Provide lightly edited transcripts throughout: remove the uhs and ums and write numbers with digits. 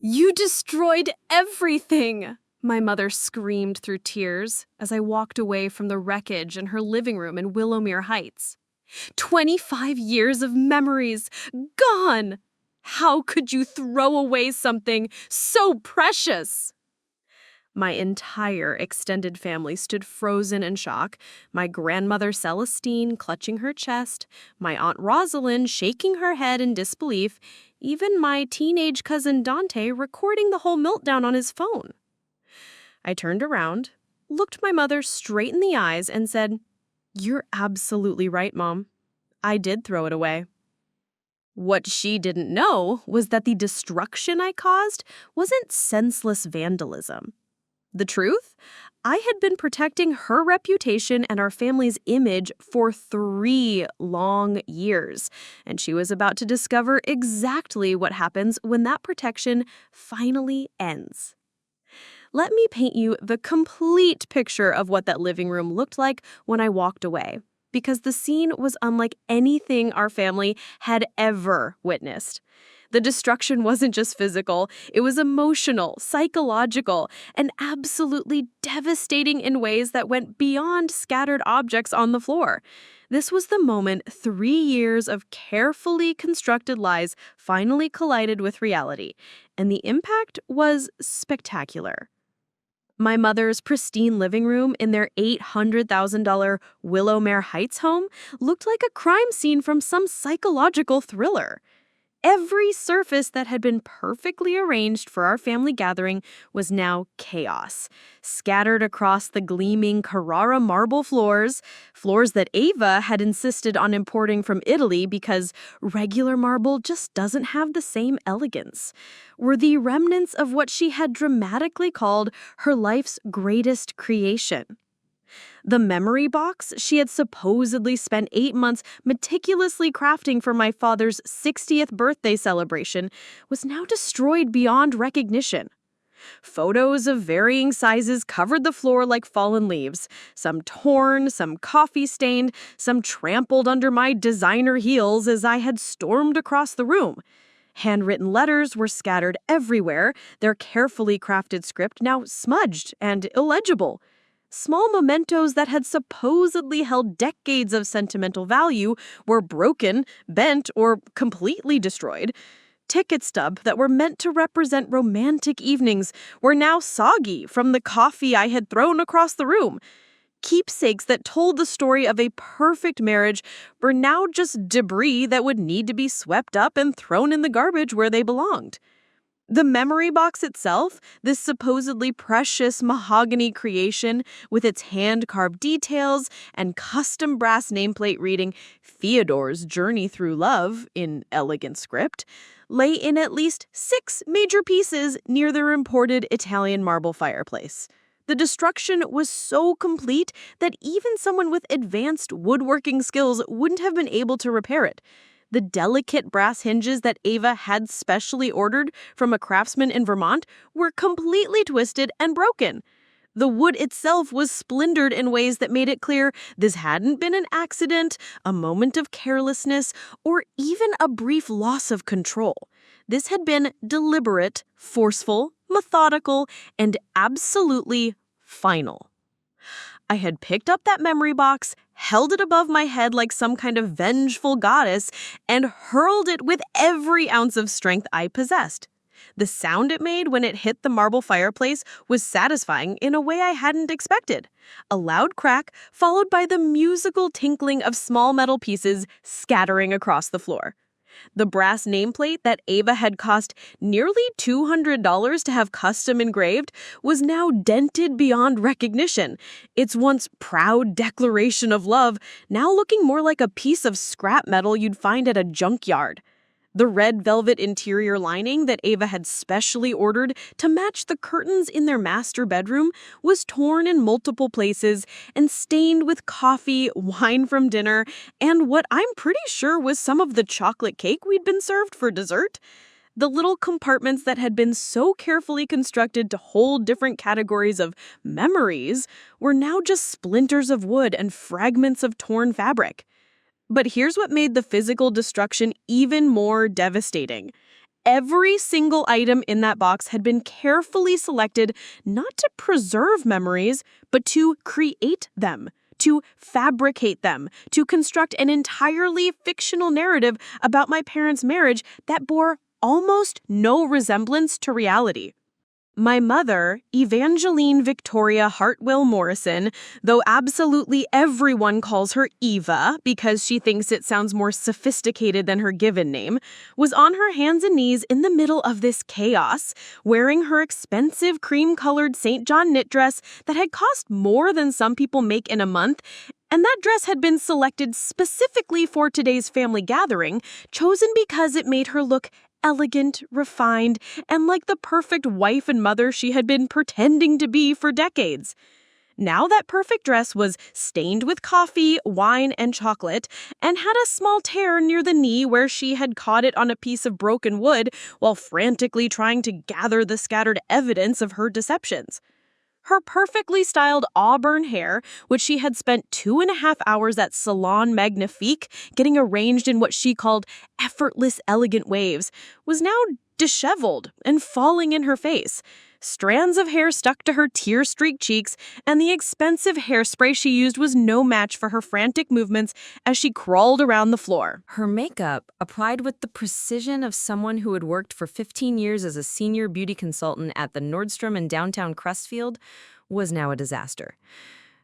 You destroyed everything! My mother screamed through tears as I walked away from the wreckage in her living room in Willowmere Heights. 25 years of memories, gone! How could you throw away something so precious? My entire extended family stood frozen in shock, my grandmother Celestine clutching her chest, my aunt Rosalind shaking her head in disbelief, even my teenage cousin Dante recording the whole meltdown on his phone. I turned around, looked my mother straight in the eyes, and said, "You're absolutely right, Mom. I did throw it away." What she didn't know was that the destruction I caused wasn't senseless vandalism. The truth? I had been protecting her reputation and our family's image for 3 long years, and she was about to discover exactly what happens when that protection finally ends. Let me paint you the complete picture of what that living room looked like when I walked away, because the scene was unlike anything our family had ever witnessed. The destruction wasn't just physical, it was emotional, psychological, and absolutely devastating in ways that went beyond scattered objects on the floor. This was the moment 3 years of carefully constructed lies finally collided with reality, and the impact was spectacular. My mother's pristine living room in their $800,000 Willowmere Heights home looked like a crime scene from some psychological thriller. Every surface that had been perfectly arranged for our family gathering was now chaos, scattered across the gleaming Carrara marble floors that Ava had insisted on importing from Italy because regular marble just doesn't have the same elegance, were the remnants of what she had dramatically called her life's greatest creation. The memory box she had supposedly spent 8 months meticulously crafting for my father's 60th birthday celebration was now destroyed beyond recognition. Photos of varying sizes covered the floor like fallen leaves, some torn, some coffee-stained, some trampled under my designer heels as I had stormed across the room. Handwritten letters were scattered everywhere, their carefully crafted script now smudged and illegible. Small mementos that had supposedly held decades of sentimental value were broken, bent, or completely destroyed. Ticket stubs that were meant to represent romantic evenings were now soggy from the coffee I had thrown across the room. Keepsakes that told the story of a perfect marriage were now just debris that would need to be swept up and thrown in the garbage where they belonged. The memory box itself, this supposedly precious mahogany creation with its hand-carved details and custom brass nameplate reading Theodore's Journey Through Love in elegant script, lay in at least 6 major pieces near their imported Italian marble fireplace. The destruction was so complete that even someone with advanced woodworking skills wouldn't have been able to repair it. The delicate brass hinges that Ava had specially ordered from a craftsman in Vermont were completely twisted and broken. The wood itself was splintered in ways that made it clear this hadn't been an accident, a moment of carelessness, or even a brief loss of control. This had been deliberate, forceful, methodical, and absolutely final. I had picked up that memory box, held it above my head like some kind of vengeful goddess, and hurled it with every ounce of strength I possessed. The sound it made when it hit the marble fireplace was satisfying in a way I hadn't expected. A loud crack, followed by the musical tinkling of small metal pieces scattering across the floor. The brass nameplate that Ava had cost nearly $200 to have custom engraved was now dented beyond recognition, its once proud declaration of love now looking more like a piece of scrap metal you'd find at a junkyard. The red velvet interior lining that Ava had specially ordered to match the curtains in their master bedroom was torn in multiple places and stained with coffee, wine from dinner, and what I'm pretty sure was some of the chocolate cake we'd been served for dessert. The little compartments that had been so carefully constructed to hold different categories of memories were now just splinters of wood and fragments of torn fabric. But here's what made the physical destruction even more devastating. Every single item in that box had been carefully selected not to preserve memories, but to create them, to fabricate them, to construct an entirely fictional narrative about my parents' marriage that bore almost no resemblance to reality. My mother, Evangeline Victoria Hartwell Morrison, though absolutely everyone calls her Eva because she thinks it sounds more sophisticated than her given name, was on her hands and knees in the middle of this chaos, wearing her expensive cream-colored St. John knit dress that had cost more than some people make in a month, and that dress had been selected specifically for today's family gathering, chosen because it made her look elegant, refined, and like the perfect wife and mother she had been pretending to be for decades. Now that perfect dress was stained with coffee, wine, and chocolate, and had a small tear near the knee where she had caught it on a piece of broken wood while frantically trying to gather the scattered evidence of her deceptions. Her perfectly styled auburn hair, which she had spent 2.5 hours at Salon Magnifique getting arranged in what she called effortless elegant waves, was now disheveled and falling in her face. Strands of hair stuck to her tear-streaked cheeks, and the expensive hairspray she used was no match for her frantic movements as she crawled around the floor. Her makeup, applied with the precision of someone who had worked for 15 years as a senior beauty consultant at the Nordstrom in downtown Crestfield, was now a disaster.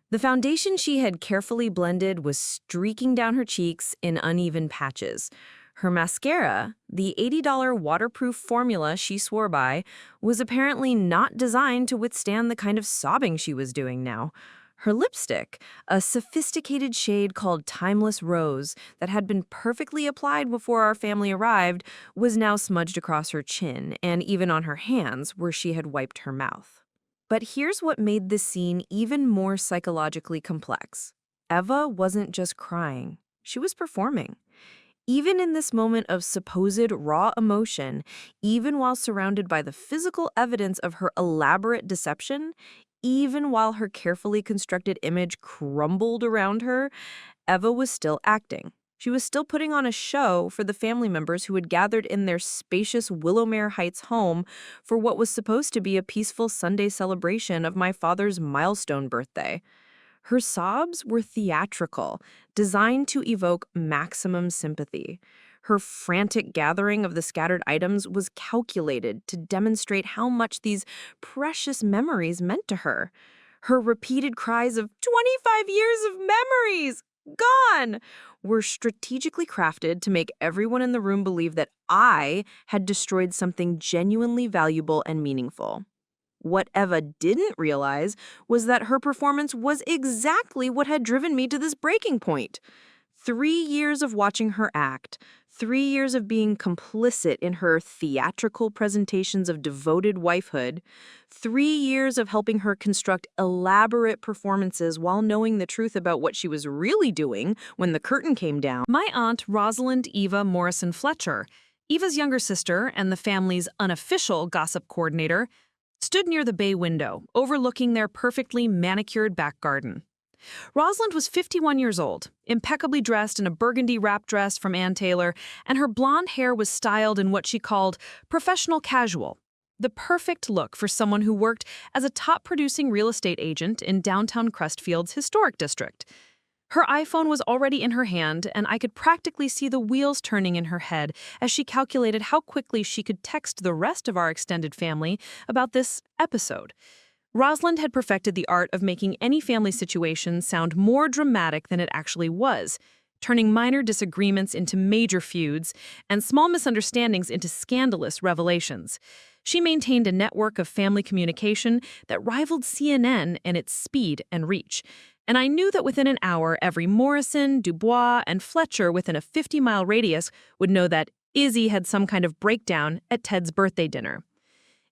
The foundation she had carefully blended was streaking down her cheeks in uneven patches. Her mascara, the $80 waterproof formula she swore by, was apparently not designed to withstand the kind of sobbing she was doing now. Her lipstick, a sophisticated shade called Timeless Rose that had been perfectly applied before our family arrived, was now smudged across her chin and even on her hands where she had wiped her mouth. But here's what made this scene even more psychologically complex. Eva wasn't just crying. She was performing. Even in this moment of supposed raw emotion, even while surrounded by the physical evidence of her elaborate deception, even while her carefully constructed image crumbled around her, Eva was still acting. She was still putting on a show for the family members who had gathered in their spacious Willowmere Heights home for what was supposed to be a peaceful Sunday celebration of my father's milestone birthday. Her sobs were theatrical, designed to evoke maximum sympathy. Her frantic gathering of the scattered items was calculated to demonstrate how much these precious memories meant to her. Her repeated cries of 25 years of memories, gone, were strategically crafted to make everyone in the room believe that I had destroyed something genuinely valuable and meaningful. What Eva didn't realize was that her performance was exactly what had driven me to this breaking point. 3 years of watching her act, 3 years of being complicit in her theatrical presentations of devoted wifehood, 3 years of helping her construct elaborate performances while knowing the truth about what she was really doing when the curtain came down. My aunt, Rosalind Eva Morrison Fletcher, Eva's younger sister and the family's unofficial gossip coordinator, stood near the bay window, overlooking their perfectly manicured back garden. Rosalind was 51 years old, impeccably dressed in a burgundy wrap dress from Ann Taylor, and her blonde hair was styled in what she called professional casual, the perfect look for someone who worked as a top-producing real estate agent in downtown Crestfield's historic district. Her iPhone was already in her hand, and I could practically see the wheels turning in her head as she calculated how quickly she could text the rest of our extended family about this episode. Rosalind had perfected the art of making any family situation sound more dramatic than it actually was, turning minor disagreements into major feuds and small misunderstandings into scandalous revelations. She maintained a network of family communication that rivaled CNN in its speed and reach, and I knew that within an hour, every Morrison, Dubois, and Fletcher within a 50-mile radius would know that Izzy had some kind of breakdown at Ted's birthday dinner.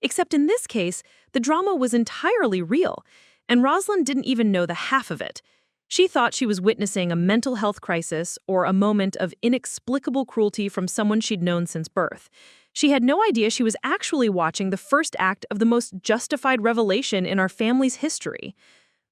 Except in this case, the drama was entirely real, and Rosalind didn't even know the half of it. She thought she was witnessing a mental health crisis or a moment of inexplicable cruelty from someone she'd known since birth. She had no idea she was actually watching the first act of the most justified revelation in our family's history.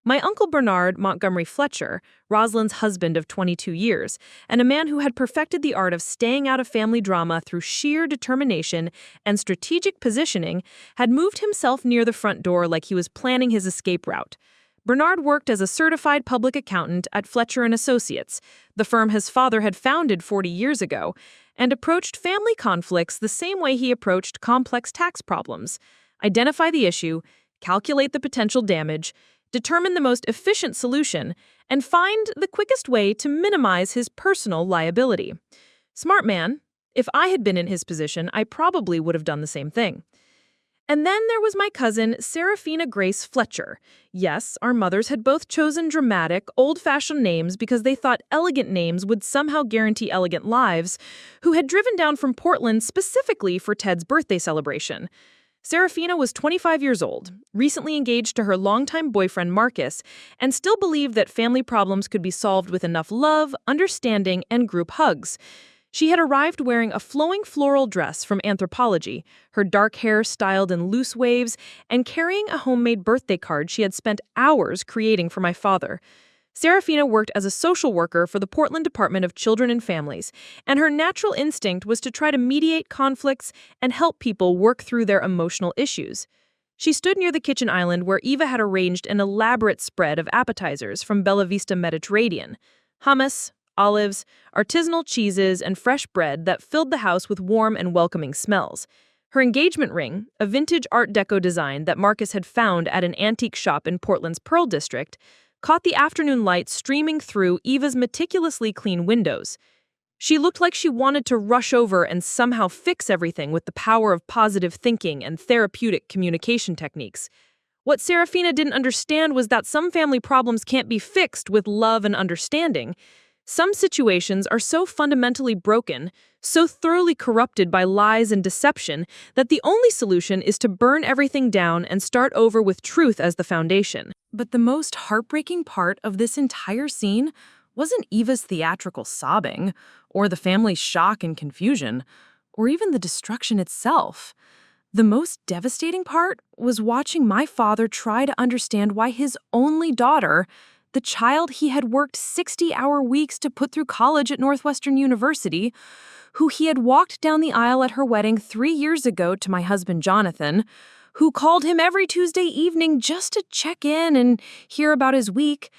My uncle Bernard Montgomery Fletcher, Rosalind's husband of 22 years, and a man who had perfected the art of staying out of family drama through sheer determination and strategic positioning, had moved himself near the front door like he was planning his escape route. Bernard worked as a certified public accountant at Fletcher & Associates, the firm his father had founded 40 years ago, and approached family conflicts the same way he approached complex tax problems. Identify the issue, calculate the potential damage, determine the most efficient solution, and find the quickest way to minimize his personal liability. Smart man. If I had been in his position, I probably would have done the same thing. And then there was my cousin, Seraphina Grace Fletcher. Yes, our mothers had both chosen dramatic, old-fashioned names because they thought elegant names would somehow guarantee elegant lives, who had driven down from Portland specifically for Ted's birthday celebration. Seraphina was 25 years old, recently engaged to her longtime boyfriend Marcus, and still believed that family problems could be solved with enough love, understanding, and group hugs. She had arrived wearing a flowing floral dress from Anthropology, her dark hair styled in loose waves, and carrying a homemade birthday card she had spent hours creating for my father. Seraphina worked as a social worker for the Portland Department of Children and Families, and her natural instinct was to try to mediate conflicts and help people work through their emotional issues. She stood near the kitchen island where Eva had arranged an elaborate spread of appetizers from Bella Vista Mediterranean: hummus, olives, artisanal cheeses, and fresh bread that filled the house with warm and welcoming smells. Her engagement ring, a vintage Art Deco design that Marcus had found at an antique shop in Portland's Pearl District, caught the afternoon light streaming through Eva's meticulously clean windows. She looked like she wanted to rush over and somehow fix everything with the power of positive thinking and therapeutic communication techniques. What Seraphina didn't understand was that some family problems can't be fixed with love and understanding. Some situations are so fundamentally broken, so thoroughly corrupted by lies and deception, that the only solution is to burn everything down and start over with truth as the foundation. But the most heartbreaking part of this entire scene wasn't Eva's theatrical sobbing, or the family's shock and confusion, or even the destruction itself. The most devastating part was watching my father try to understand why his only daughter, the child he had worked 60-hour weeks to put through college at Northwestern University, who he had walked down the aisle at her wedding 3 years ago to my husband Jonathan, who called him every Tuesday evening just to check in and hear about his week,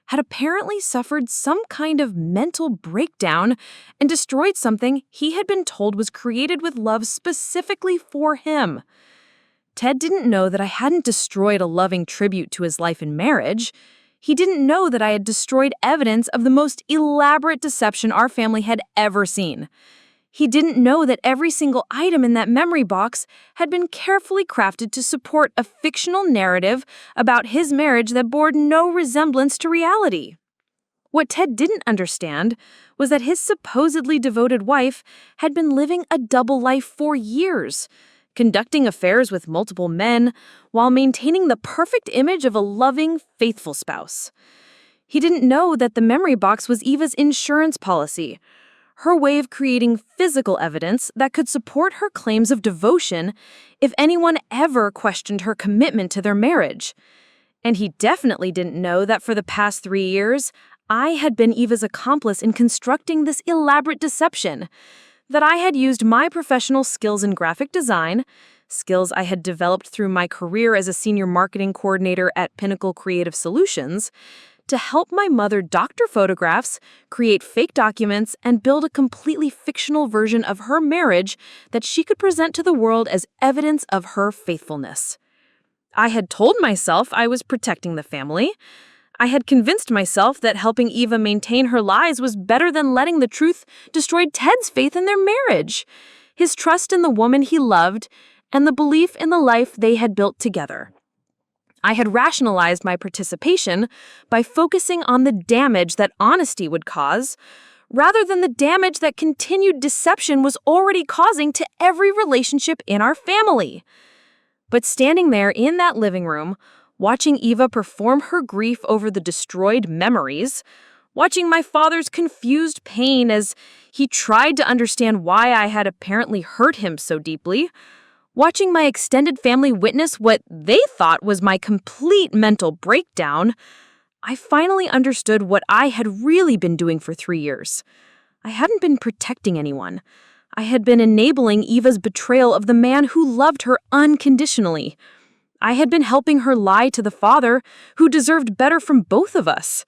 had apparently suffered some kind of mental breakdown and destroyed something he had been told was created with love specifically for him. Ted didn't know that I hadn't destroyed a loving tribute to his life and marriage. He didn't know that I had destroyed evidence of the most elaborate deception our family had ever seen. He didn't know that every single item in that memory box had been carefully crafted to support a fictional narrative about his marriage that bore no resemblance to reality. What Ted didn't understand was that his supposedly devoted wife had been living a double life for years, conducting affairs with multiple men while maintaining the perfect image of a loving, faithful spouse. He didn't know that the memory box was Eva's insurance policy, her way of creating physical evidence that could support her claims of devotion if anyone ever questioned her commitment to their marriage. And he definitely didn't know that for the past 3 years, I had been Eva's accomplice in constructing this elaborate deception, that I had used my professional skills in graphic design, skills I had developed through my career as a senior marketing coordinator at Pinnacle Creative Solutions, to help my mother doctor photographs, create fake documents, and build a completely fictional version of her marriage that she could present to the world as evidence of her faithfulness. I had told myself I was protecting the family. I had convinced myself that helping Eva maintain her lies was better than letting the truth destroy Ted's faith in their marriage, his trust in the woman he loved, and the belief in the life they had built together. I had rationalized my participation by focusing on the damage that honesty would cause, rather than the damage that continued deception was already causing to every relationship in our family. But standing there in that living room, watching Eva perform her grief over the destroyed memories, watching my father's confused pain as he tried to understand why I had apparently hurt him so deeply, watching my extended family witness what they thought was my complete mental breakdown, I finally understood what I had really been doing for 3 years. I hadn't been protecting anyone. I had been enabling Eva's betrayal of the man who loved her unconditionally. I had been helping her lie to the father who deserved better from both of us.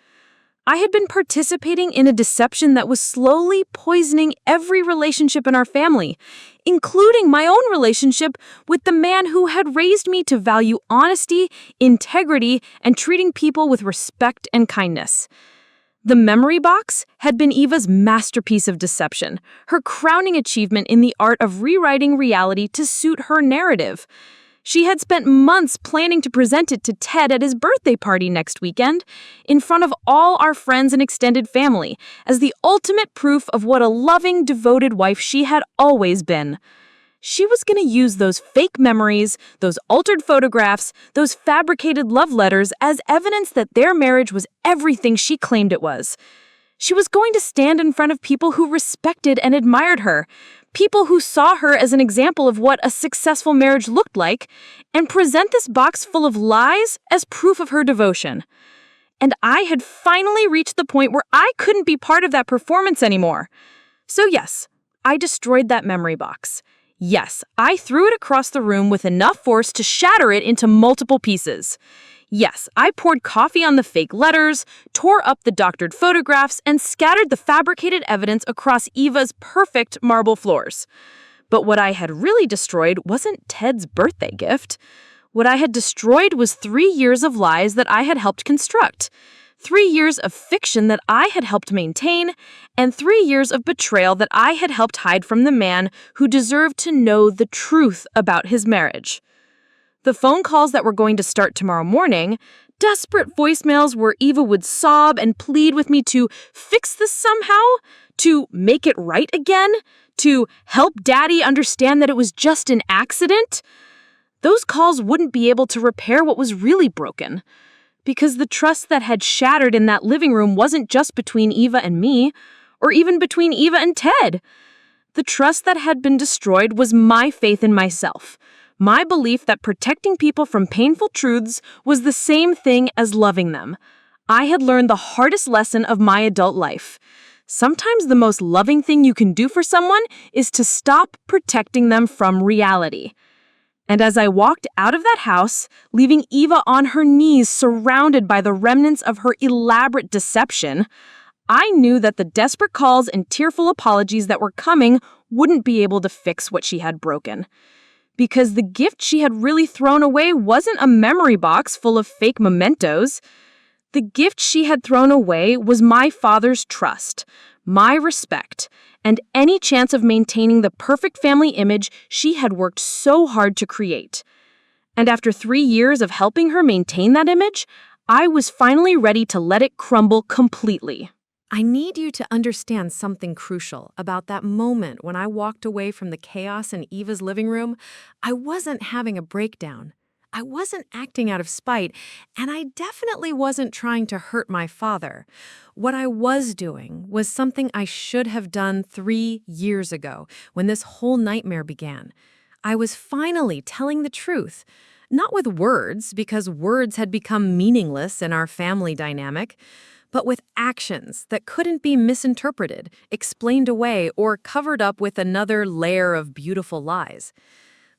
I had been participating in a deception that was slowly poisoning every relationship in our family, including my own relationship with the man who had raised me to value honesty, integrity, and treating people with respect and kindness. The memory box had been Eva's masterpiece of deception, her crowning achievement in the art of rewriting reality to suit her narrative. She had spent months planning to present it to Ted at his birthday party next weekend, in front of all our friends and extended family, as the ultimate proof of what a loving, devoted wife she had always been. She was going to use those fake memories, those altered photographs, those fabricated love letters as evidence that their marriage was everything she claimed it was. She was going to stand in front of people who respected and admired her, people who saw her as an example of what a successful marriage looked like, and present this box full of lies as proof of her devotion. And I had finally reached the point where I couldn't be part of that performance anymore. So yes, I destroyed that memory box. Yes, I threw it across the room with enough force to shatter it into multiple pieces. Yes, I poured coffee on the fake letters, tore up the doctored photographs, and scattered the fabricated evidence across Eva's perfect marble floors. But what I had really destroyed wasn't Ted's birthday gift. What I had destroyed was 3 years of lies that I had helped construct, 3 years of fiction that I had helped maintain, and 3 years of betrayal that I had helped hide from the man who deserved to know the truth about his marriage. The phone calls that were going to start tomorrow morning, desperate voicemails where Eva would sob and plead with me to fix this somehow, to make it right again, to help Daddy understand that it was just an accident. Those calls wouldn't be able to repair what was really broken, because the trust that had shattered in that living room wasn't just between Eva and me, or even between Eva and Ted. The trust that had been destroyed was my faith in myself. My belief that protecting people from painful truths was the same thing as loving them. I had learned the hardest lesson of my adult life. Sometimes the most loving thing you can do for someone is to stop protecting them from reality. And as I walked out of that house, leaving Eva on her knees surrounded by the remnants of her elaborate deception, I knew that the desperate calls and tearful apologies that were coming wouldn't be able to fix what she had broken. Because the gift she had really thrown away wasn't a memory box full of fake mementos. The gift she had thrown away was my father's trust, my respect, and any chance of maintaining the perfect family image she had worked so hard to create. And after 3 years of helping her maintain that image, I was finally ready to let it crumble completely. I need you to understand something crucial about that moment when I walked away from the chaos in Eva's living room. I wasn't having a breakdown. I wasn't acting out of spite, and I definitely wasn't trying to hurt my father. What I was doing was something I should have done 3 years ago when this whole nightmare began. I was finally telling the truth, not with words, because words had become meaningless in our family dynamic, but with actions that couldn't be misinterpreted, explained away, or covered up with another layer of beautiful lies.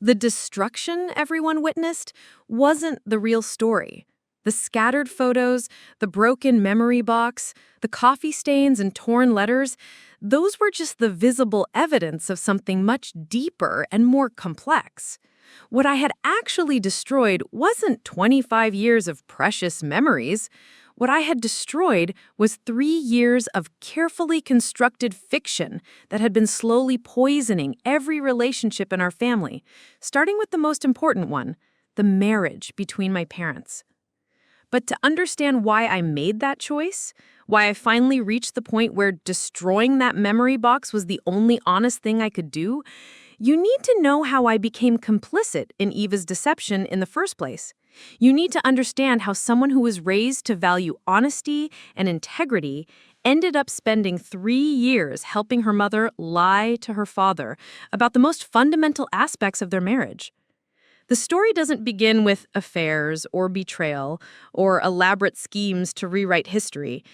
The destruction everyone witnessed wasn't the real story. The scattered photos, the broken memory box, the coffee stains and torn letters, those were just the visible evidence of something much deeper and more complex. What I had actually destroyed wasn't 25 years of precious memories. What I had destroyed was 3 years of carefully constructed fiction that had been slowly poisoning every relationship in our family, starting with the most important one, the marriage between my parents. But to understand why I made that choice, why I finally reached the point where destroying that memory box was the only honest thing I could do, you need to know how I became complicit in Eva's deception in the first place. You need to understand how someone who was raised to value honesty and integrity ended up spending 3 years helping her mother lie to her father about the most fundamental aspects of their marriage. The story doesn't begin with affairs or betrayal or elaborate schemes to rewrite history.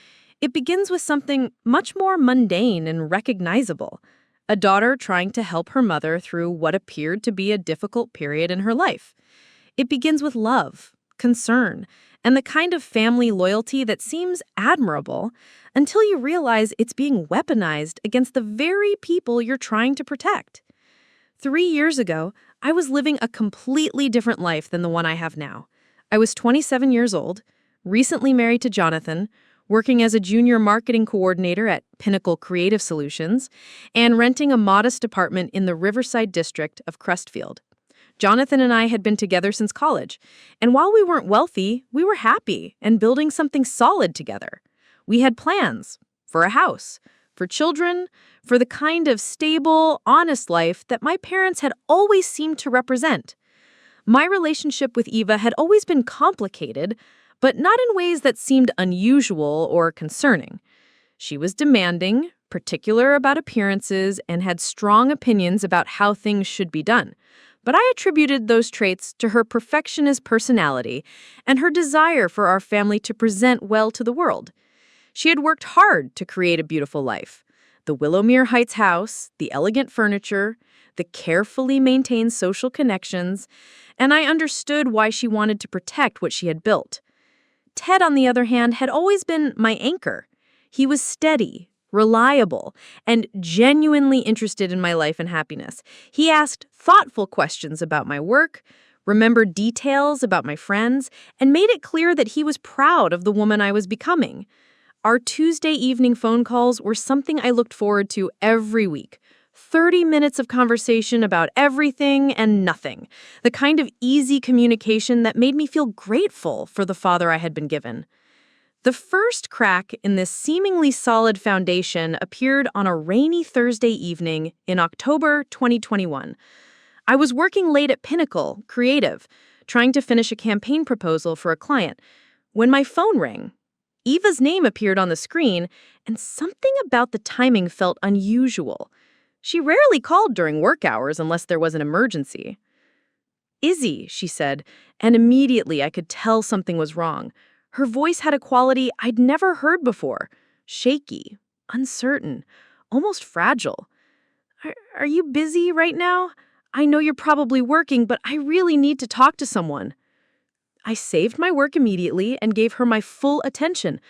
It begins with something much more mundane and recognizable. A daughter trying to help her mother through what appeared to be a difficult period in her life. It begins with love, concern, and the kind of family loyalty that seems admirable until you realize it's being weaponized against the very people you're trying to protect. 3 years ago, I was living a completely different life than the one I have now. I was 27 years old, recently married to Jonathan, working as a junior marketing coordinator at Pinnacle Creative Solutions, and renting a modest apartment in the Riverside district of Crestfield. Jonathan and I had been together since college, and while we weren't wealthy, we were happy and building something solid together. We had plans for a house, for children, for the kind of stable, honest life that my parents had always seemed to represent. My relationship with Eva had always been complicated, but not in ways that seemed unusual or concerning. She was demanding, particular about appearances, and had strong opinions about how things should be done. But I attributed those traits to her perfectionist personality and her desire for our family to present well to the world. She had worked hard to create a beautiful life. The Willowmere Heights house, the elegant furniture, the carefully maintained social connections, and I understood why she wanted to protect what she had built. Ted, on the other hand, had always been my anchor. He was steady, reliable, and genuinely interested in my life and happiness. He asked thoughtful questions about my work, remembered details about my friends, and made it clear that he was proud of the woman I was becoming. Our Tuesday evening phone calls were something I looked forward to every week. 30 minutes of conversation about everything and nothing. The kind of easy communication that made me feel grateful for the father I had been given. The first crack in this seemingly solid foundation appeared on a rainy Thursday evening in October 2021. I was working late at Pinnacle Creative, trying to finish a campaign proposal for a client, when my phone rang. Eva's name appeared on the screen, and something about the timing felt unusual. She rarely called during work hours unless there was an emergency. "Izzy," she said, and immediately I could tell something was wrong. Her voice had a quality I'd never heard before. Shaky, uncertain, almost fragile. Are you busy right now? I know you're probably working, but I really need to talk to someone." I saved my work immediately and gave her my full attention.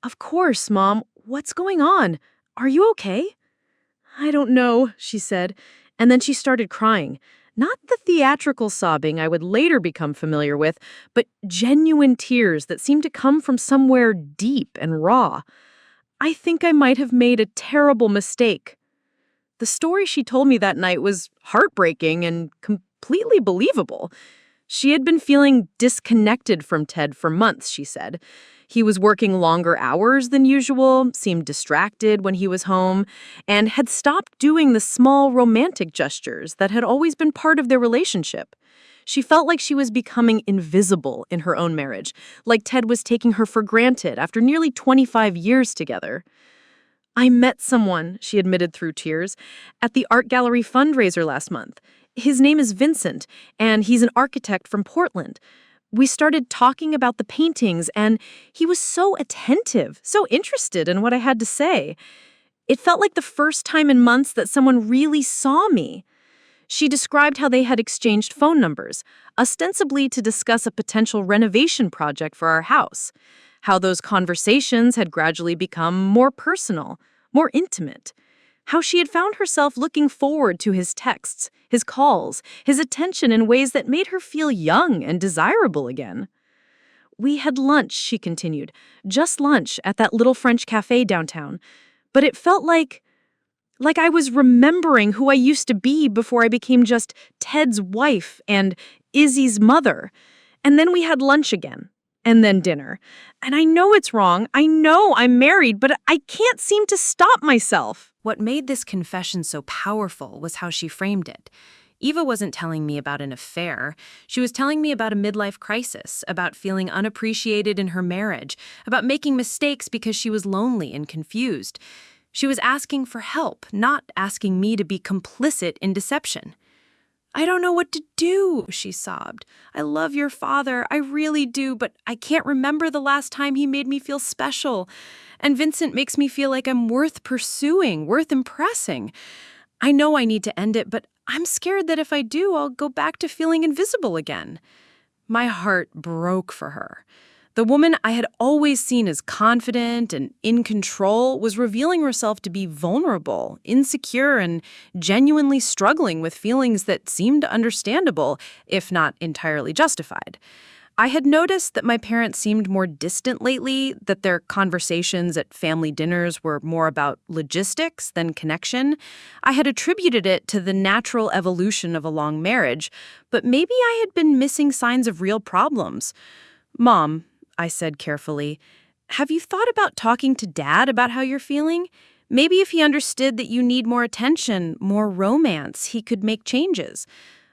"Of course, Mom. What's going on? Are you okay?" "I don't know," she said, and then she started crying. Not the theatrical sobbing I would later become familiar with, but genuine tears that seemed to come from somewhere deep and raw. I think I might have made a terrible mistake. The story she told me that night was heartbreaking and completely believable. She had been feeling disconnected from Ted for months, she said. He was working longer hours than usual, seemed distracted when he was home, and had stopped doing the small romantic gestures that had always been part of their relationship. She felt like she was becoming invisible in her own marriage, like Ted was taking her for granted after nearly 25 years together. "I met someone," she admitted through tears, "at the art gallery fundraiser last month. His name is Vincent, and he's an architect from Portland. We started talking about the paintings, and he was so attentive, so interested in what I had to say. It felt like the first time in months that someone really saw me." She described how they had exchanged phone numbers, ostensibly to discuss a potential renovation project for our house, how those conversations had gradually become more personal, more intimate, how she had found herself looking forward to his texts, his calls, his attention in ways that made her feel young and desirable again. "We had lunch," she continued, "just lunch at that little French cafe downtown. But it felt like I was remembering who I used to be before I became just Ted's wife and Izzy's mother. And then we had lunch again. And then dinner. And I know it's wrong. I know I'm married, but I can't seem to stop myself." What made this confession so powerful was how she framed it. Eva wasn't telling me about an affair. She was telling me about a midlife crisis, about feeling unappreciated in her marriage, about making mistakes because she was lonely and confused. She was asking for help, not asking me to be complicit in deception. "I don't know what to do," she sobbed. "I love your father, I really do, but I can't remember the last time he made me feel special. And Vincent makes me feel like I'm worth pursuing, worth impressing. I know I need to end it, but I'm scared that if I do, I'll go back to feeling invisible again." My heart broke for her. The woman I had always seen as confident and in control was revealing herself to be vulnerable, insecure, and genuinely struggling with feelings that seemed understandable, if not entirely justified. I had noticed that my parents seemed more distant lately, that their conversations at family dinners were more about logistics than connection. I had attributed it to the natural evolution of a long marriage, but maybe I had been missing signs of real problems. "Mom," I said carefully, "have you thought about talking to Dad about how you're feeling? Maybe if he understood that you need more attention, more romance, he could make changes."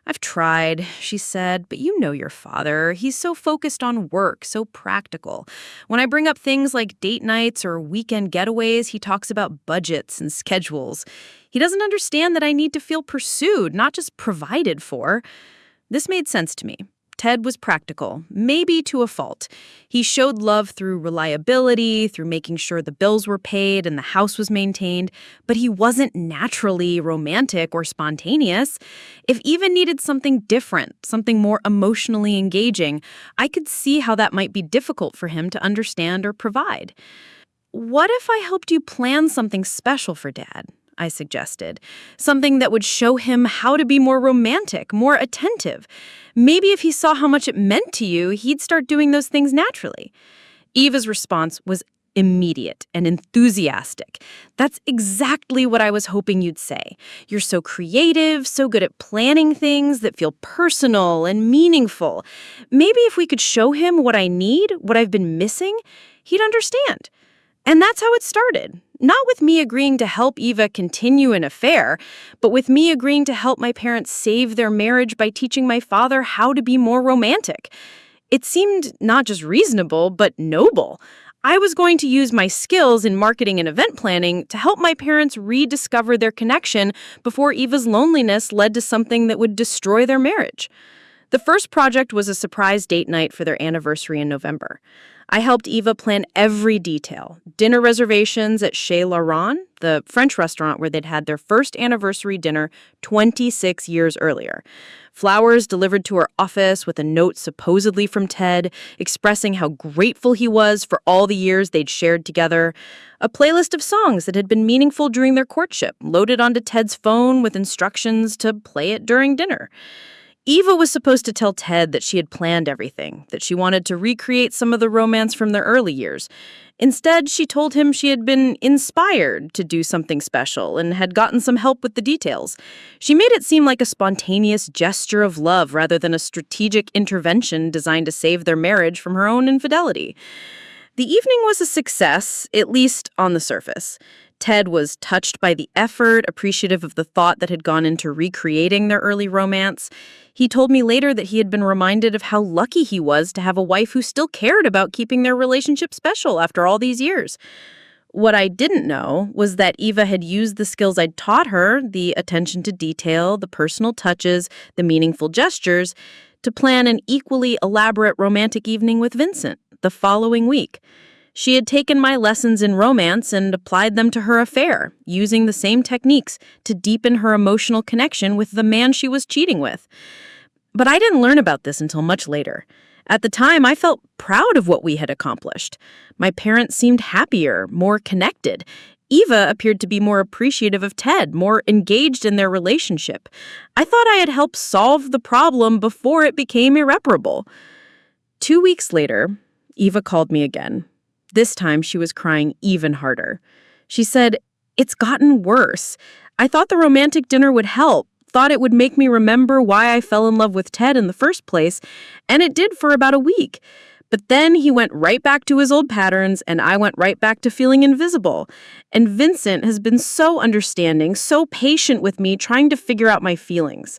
"I've tried," she said, "but you know your father. He's so focused on work, so practical. When I bring up things like date nights or weekend getaways, he talks about budgets and schedules. He doesn't understand that I need to feel pursued, not just provided for." This made sense to me. Ted was practical, maybe to a fault. He showed love through reliability, through making sure the bills were paid and the house was maintained, but he wasn't naturally romantic or spontaneous. If Eva needed something different, something more emotionally engaging, I could see how that might be difficult for him to understand or provide. "What if I helped you plan something special for Dad?" I suggested. "Something that would show him how to be more romantic, more attentive. Maybe if he saw how much it meant to you, he'd start doing those things naturally." Eva's response was immediate and enthusiastic. "That's exactly what I was hoping you'd say. You're so creative, so good at planning things that feel personal and meaningful. Maybe if we could show him what I need, what I've been missing, he'd understand." And that's how it started. Not with me agreeing to help Eva continue an affair, but with me agreeing to help my parents save their marriage by teaching my father how to be more romantic. It seemed not just reasonable, but noble. I was going to use my skills in marketing and event planning to help my parents rediscover their connection before Eva's loneliness led to something that would destroy their marriage. The first project was a surprise date night for their anniversary in November. I helped Eva plan every detail. Dinner reservations at Chez Laurent, the French restaurant where they'd had their first anniversary dinner 26 years earlier. Flowers delivered to her office with a note supposedly from Ted, expressing how grateful he was for all the years they'd shared together. A playlist of songs that had been meaningful during their courtship, loaded onto Ted's phone with instructions to play it during dinner. Eva was supposed to tell Ted that she had planned everything, that she wanted to recreate some of the romance from their early years. Instead, she told him she had been inspired to do something special and had gotten some help with the details. She made it seem like a spontaneous gesture of love rather than a strategic intervention designed to save their marriage from her own infidelity. The evening was a success, at least on the surface. Ted was touched by the effort, appreciative of the thought that had gone into recreating their early romance. He told me later that he had been reminded of how lucky he was to have a wife who still cared about keeping their relationship special after all these years. What I didn't know was that Eva had used the skills I'd taught her, the attention to detail, the personal touches, the meaningful gestures, to plan an equally elaborate romantic evening with Vincent the following week. She had taken my lessons in romance and applied them to her affair, using the same techniques to deepen her emotional connection with the man she was cheating with. But I didn't learn about this until much later. At the time, I felt proud of what we had accomplished. My parents seemed happier, more connected. Eva appeared to be more appreciative of Ted, more engaged in their relationship. I thought I had helped solve the problem before it became irreparable. 2 weeks later, Eva called me again. This time, she was crying even harder. She said, "It's gotten worse. I thought the romantic dinner would help, thought it would make me remember why I fell in love with Ted in the first place, and it did for about a week. But then he went right back to his old patterns, and I went right back to feeling invisible. And Vincent has been so understanding, so patient with me, trying to figure out my feelings."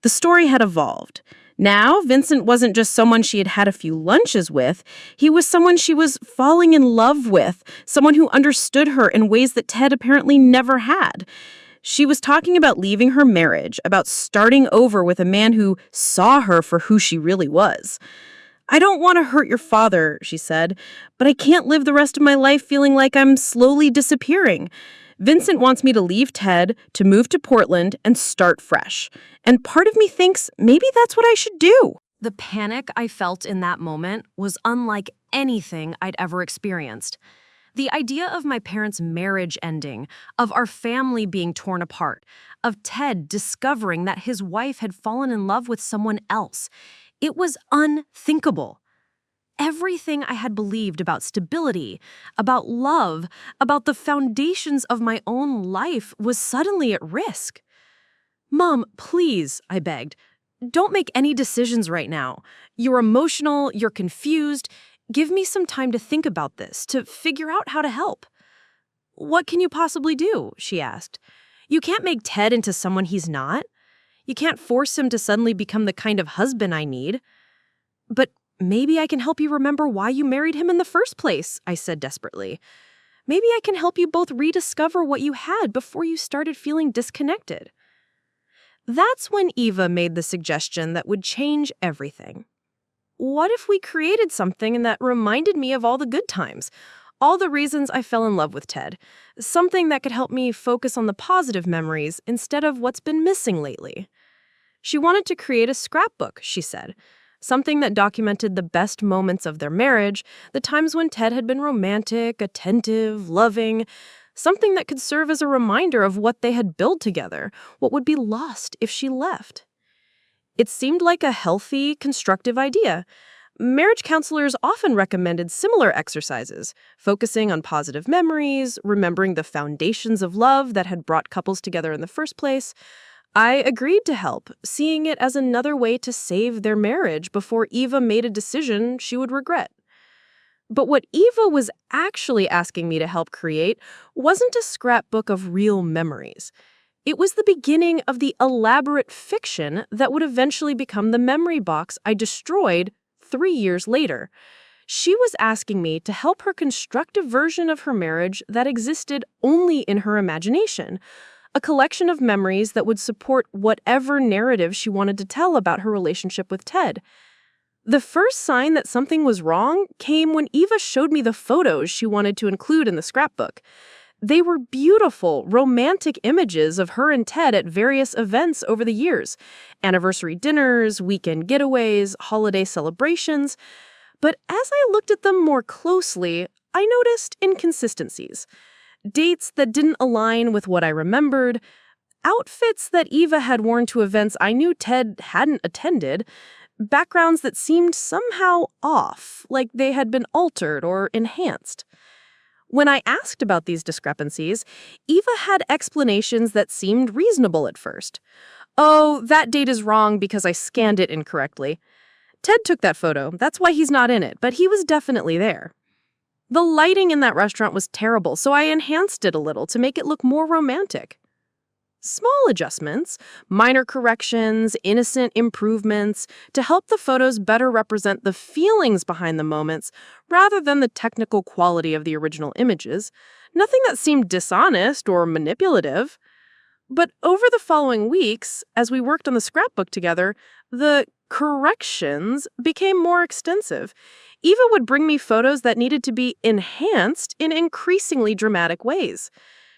The story had evolved. Now, Vincent wasn't just someone she had had a few lunches with. He was someone she was falling in love with, someone who understood her in ways that Ted apparently never had. She was talking about leaving her marriage, about starting over with a man who saw her for who she really was. I don't want to hurt your father, she said, but I can't live the rest of my life feeling like I'm slowly disappearing. Vincent wants me to leave Ted, to move to Portland, and start fresh. And part of me thinks maybe that's what I should do. The panic I felt in that moment was unlike anything I'd ever experienced. The idea of my parents' marriage ending, of our family being torn apart, of Ted discovering that his wife had fallen in love with someone else, it was unthinkable. Everything I had believed about stability, about love, about the foundations of my own life was suddenly at risk. "Mom, please," I begged, "don't make any decisions right now. You're emotional, you're confused. Give me some time to think about this, to figure out how to help." "What can you possibly do?" she asked. "You can't make Ted into someone he's not. You can't force him to suddenly become the kind of husband I need." "But maybe I can help you remember why you married him in the first place," I said desperately. "Maybe I can help you both rediscover what you had before you started feeling disconnected." That's when Eva made the suggestion that would change everything. What if we created something that reminded me of all the good times, all the reasons I fell in love with Ted, something that could help me focus on the positive memories instead of what's been missing lately? She wanted to create a scrapbook, she said, something that documented the best moments of their marriage, the times when Ted had been romantic, attentive, loving, something that could serve as a reminder of what they had built together, what would be lost if she left. It seemed like a healthy, constructive idea. Marriage counselors often recommended similar exercises, focusing on positive memories, remembering the foundations of love that had brought couples together in the first place. I agreed to help, seeing it as another way to save their marriage before Eva made a decision she would regret. But what Eva was actually asking me to help create wasn't a scrapbook of real memories. It was the beginning of the elaborate fiction that would eventually become the memory box I destroyed 3 years later. She was asking me to help her construct a version of her marriage that existed only in her imagination, a collection of memories that would support whatever narrative she wanted to tell about her relationship with Ted. The first sign that something was wrong came when Eva showed me the photos she wanted to include in the scrapbook. They were beautiful, romantic images of her and Ted at various events over the years, anniversary dinners, weekend getaways, holiday celebrations. But as I looked at them more closely, I noticed inconsistencies. Dates that didn't align with what I remembered, outfits that Eva had worn to events I knew Ted hadn't attended, backgrounds that seemed somehow off, like they had been altered or enhanced. When I asked about these discrepancies, Eva had explanations that seemed reasonable at first. "Oh, that date is wrong because I scanned it incorrectly. Ted took that photo, that's why he's not in it, but he was definitely there. The lighting in that restaurant was terrible, so I enhanced it a little to make it look more romantic." Small adjustments, minor corrections, innocent improvements to help the photos better represent the feelings behind the moments rather than the technical quality of the original images. Nothing that seemed dishonest or manipulative. But over the following weeks, as we worked on the scrapbook together, the corrections became more extensive. Eva would bring me photos that needed to be enhanced in increasingly dramatic ways.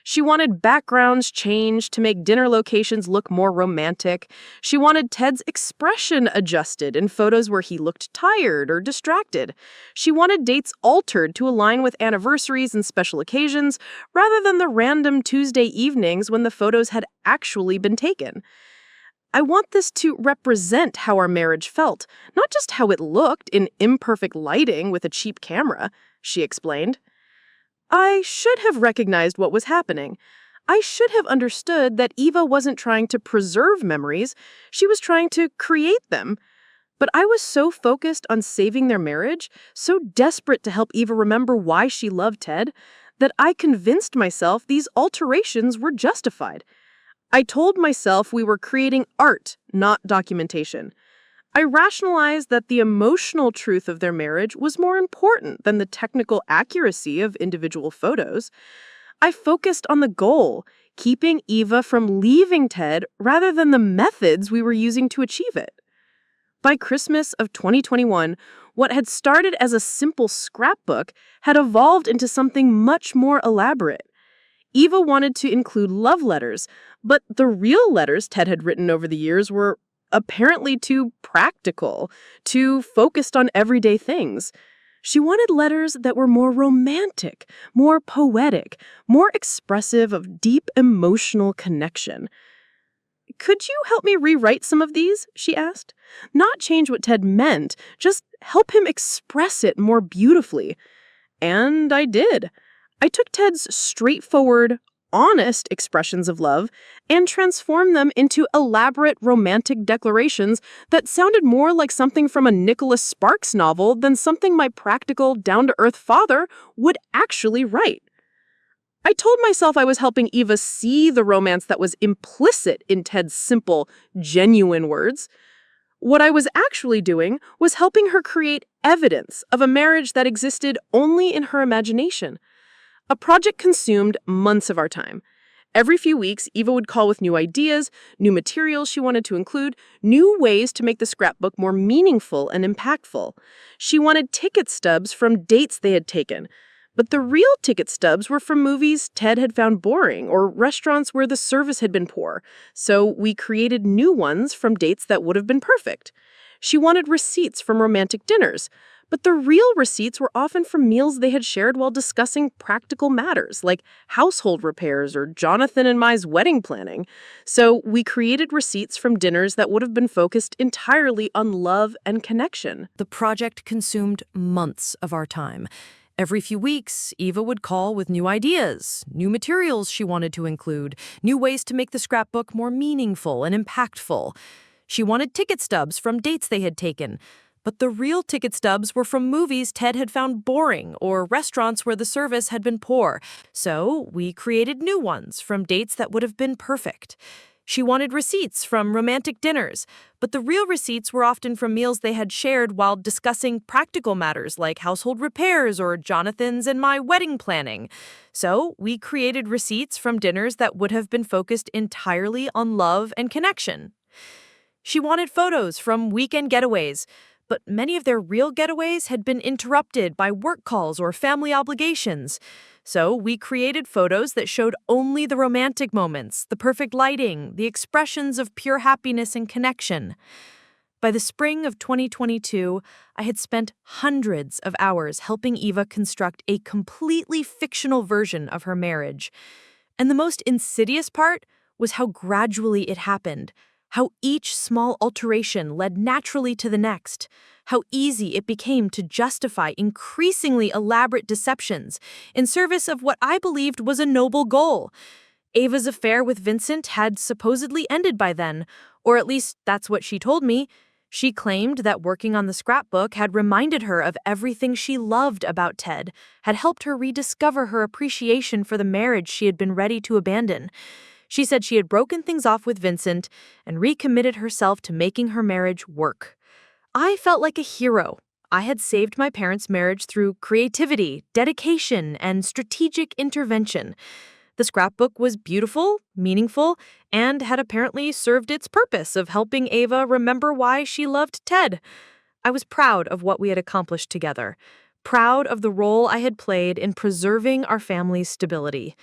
She wanted backgrounds changed to make dinner locations look more romantic. She wanted Ted's expression adjusted in photos where he looked tired or distracted. She wanted dates altered to align with anniversaries and special occasions, rather than the random Tuesday evenings when the photos had actually been taken. "I want this to represent how our marriage felt, not just how it looked in imperfect lighting with a cheap camera," she explained. I should have recognized what was happening. I should have understood that Eva wasn't trying to preserve memories, she was trying to create them. But I was so focused on saving their marriage, so desperate to help Eva remember why she loved Ted, that I convinced myself these alterations were justified. I told myself we were creating art, not documentation. I rationalized that the emotional truth of their marriage was more important than the technical accuracy of individual photos. I focused on the goal, keeping Eva from leaving Ted rather than the methods we were using to achieve it. By Christmas of 2021, what had started as a simple scrapbook had evolved into something much more elaborate. Eva wanted to include love letters, but the real letters Ted had written over the years were apparently too practical, too focused on everyday things. She wanted letters that were more romantic, more poetic, more expressive of deep emotional connection. "Could you help me rewrite some of these?" she asked. "Not change what Ted meant, just help him express it more beautifully." And I did. I took Ted's straightforward, honest expressions of love and transformed them into elaborate romantic declarations that sounded more like something from a Nicholas Sparks novel than something my practical, down-to-earth father would actually write. I told myself I was helping Eva see the romance that was implicit in Ted's simple, genuine words. What I was actually doing was helping her create evidence of a marriage that existed only in her imagination. A project consumed months of our time. Every few weeks, Eva would call with new ideas, new materials she wanted to include, new ways to make the scrapbook more meaningful and impactful. She wanted ticket stubs from dates they had taken. But the real ticket stubs were from movies Ted had found boring or restaurants where the service had been poor, so we created new ones from dates that would have been perfect. She wanted receipts from romantic dinners, but the real receipts were often from meals they had shared while discussing practical matters like household repairs or Jonathan and Mai's wedding planning. So we created receipts from dinners that would have been focused entirely on love and connection. The project consumed months of our time. Every few weeks, Eva would call with new ideas, new materials she wanted to include, new ways to make the scrapbook more meaningful and impactful. She wanted ticket stubs from dates they had taken, but the real ticket stubs were from movies Ted had found boring or restaurants where the service had been poor. So we created new ones from dates that would have been perfect. She wanted receipts from romantic dinners, but the real receipts were often from meals they had shared while discussing practical matters like household repairs or Jonathan's and my wedding planning. So we created receipts from dinners that would have been focused entirely on love and connection. She wanted photos from weekend getaways, but many of their real getaways had been interrupted by work calls or family obligations. So we created photos that showed only the romantic moments, the perfect lighting, the expressions of pure happiness and connection. By the spring of 2022, I had spent hundreds of hours helping Eva construct a completely fictional version of her marriage. And the most insidious part was how gradually it happened, how each small alteration led naturally to the next, how easy it became to justify increasingly elaborate deceptions in service of what I believed was a noble goal. Ava's affair with Vincent had supposedly ended by then, or at least that's what she told me. She claimed that working on the scrapbook had reminded her of everything she loved about Ted, had helped her rediscover her appreciation for the marriage she had been ready to abandon. She said she had broken things off with Vincent and recommitted herself to making her marriage work. I felt like a hero. I had saved my parents' marriage through creativity, dedication, and strategic intervention. The scrapbook was beautiful, meaningful, and had apparently served its purpose of helping Ava remember why she loved Ted. I was proud of what we had accomplished together, proud of the role I had played in preserving our family's stability.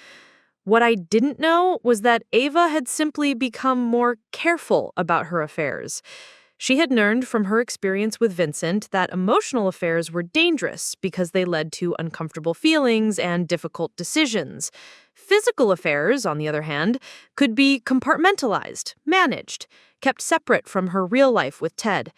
What I didn't know was that Ava had simply become more careful about her affairs. She had learned from her experience with Vincent that emotional affairs were dangerous because they led to uncomfortable feelings and difficult decisions. Physical affairs, on the other hand, could be compartmentalized, managed, kept separate from her real life with Ted.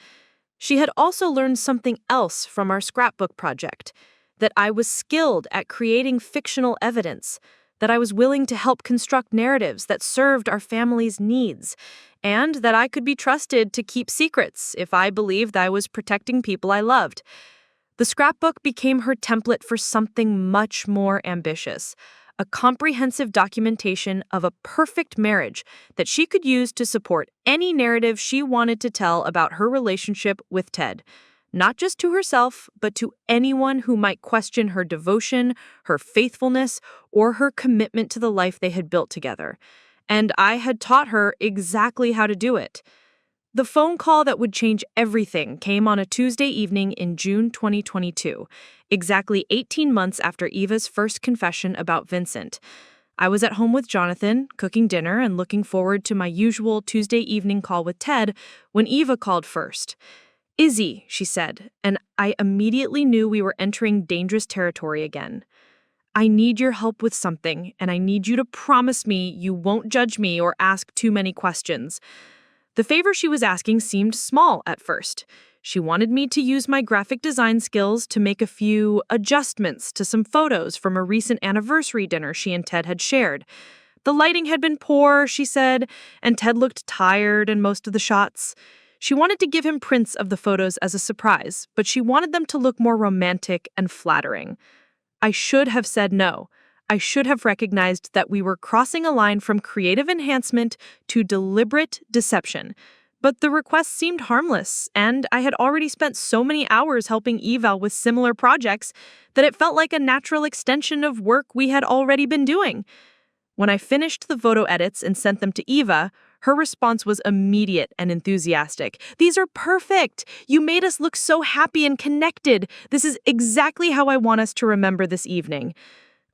She had also learned something else from our scrapbook project, that I was skilled at creating fictional evidence, that I was willing to help construct narratives that served our family's needs, and that I could be trusted to keep secrets if I believed I was protecting people I loved. The scrapbook became her template for something much more ambitious, a comprehensive documentation of a perfect marriage that she could use to support any narrative she wanted to tell about her relationship with Ted. not just to herself, but to anyone who might question her devotion, her faithfulness, or her commitment to the life they had built together. And I had taught her exactly how to do it. The phone call that would change everything came on a Tuesday evening in June 2022, exactly 18 months after Eva's first confession about Vincent. I was at home with Jonathan, cooking dinner and looking forward to my usual Tuesday evening call with Ted when Eva called first. "Izzy," she said, and I immediately knew we were entering dangerous territory again. "I need your help with something, and I need you to promise me you won't judge me or ask too many questions." The favor she was asking seemed small at first. She wanted me to use my graphic design skills to make a few adjustments to some photos from a recent anniversary dinner she and Ted had shared. The lighting had been poor, she said, and Ted looked tired in most of the shots. She wanted to give him prints of the photos as a surprise, but she wanted them to look more romantic and flattering. I should have said no. I should have recognized that we were crossing a line from creative enhancement to deliberate deception. But the request seemed harmless, and I had already spent so many hours helping Eva with similar projects that it felt like a natural extension of work we had already been doing. When I finished the photo edits and sent them to Eva, her response was immediate and enthusiastic. "These are perfect! You made us look so happy and connected. This is exactly how I want us to remember this evening."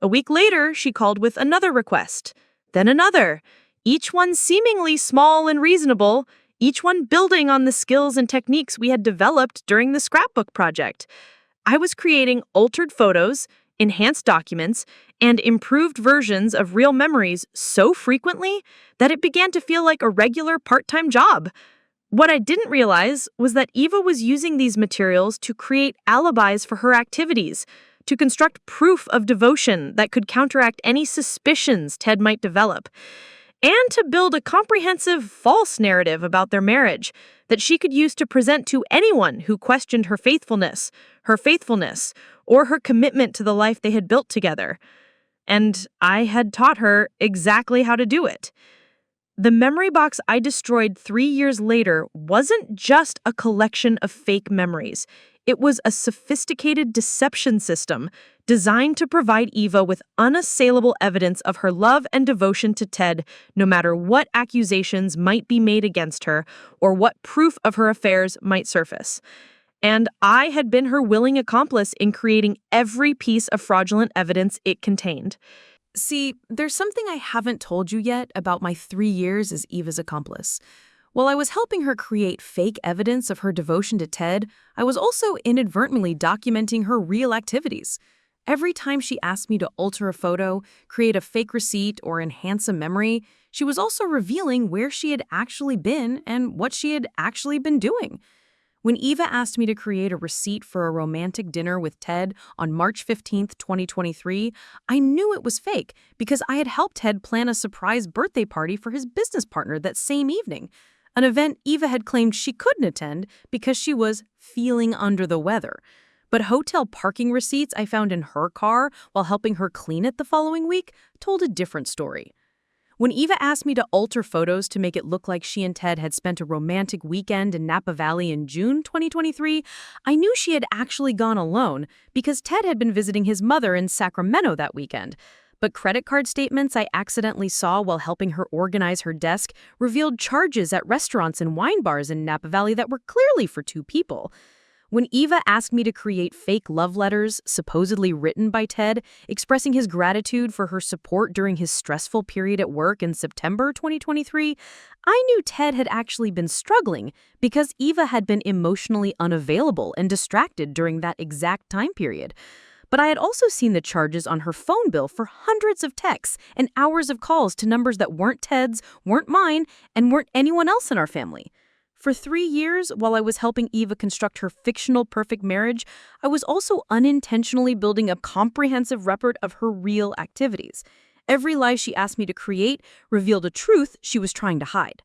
A week later, she called with another request, then another, each one seemingly small and reasonable, each one building on the skills and techniques we had developed during the scrapbook project. I was creating altered photos, enhanced documents, and improved versions of real memories so frequently that it began to feel like a regular part-time job. What I didn't realize was that Eva was using these materials to create alibis for her activities, to construct proof of devotion that could counteract any suspicions Ted might develop, and to build a comprehensive false narrative about their marriage that she could use to present to anyone who questioned her faithfulness, or her commitment to the life they had built together. And I had taught her exactly how to do it. The memory box I destroyed 3 years later wasn't just a collection of fake memories. It was a sophisticated deception system designed to provide Eva with unassailable evidence of her love and devotion to Ted, no matter what accusations might be made against her or what proof of her affairs might surface. And I had been her willing accomplice in creating every piece of fraudulent evidence it contained. See, there's something I haven't told you yet about my 3 years as Eva's accomplice. While I was helping her create fake evidence of her devotion to Ted, I was also inadvertently documenting her real activities. Every time she asked me to alter a photo, create a fake receipt, or enhance a memory, she was also revealing where she had actually been and what she had actually been doing. When Eva asked me to create a receipt for a romantic dinner with Ted on March 15th, 2023, I knew it was fake because I had helped Ted plan a surprise birthday party for his business partner that same evening, an event Eva had claimed she couldn't attend because she was feeling under the weather. But hotel parking receipts I found in her car while helping her clean it the following week told a different story. When Eva asked me to alter photos to make it look like she and Ted had spent a romantic weekend in Napa Valley in June 2023, I knew she had actually gone alone because Ted had been visiting his mother in Sacramento that weekend. But credit card statements I accidentally saw while helping her organize her desk revealed charges at restaurants and wine bars in Napa Valley that were clearly for 2 people. When Eva asked me to create fake love letters, supposedly written by Ted, expressing his gratitude for her support during his stressful period at work in September 2023, I knew Ted had actually been struggling because Eva had been emotionally unavailable and distracted during that exact time period. But I had also seen the charges on her phone bill for hundreds of texts and hours of calls to numbers that weren't Ted's, weren't mine, and weren't anyone else in our family. For 3 years, while I was helping Eva construct her fictional perfect marriage, I was also unintentionally building a comprehensive record of her real activities. Every lie she asked me to create revealed a truth she was trying to hide.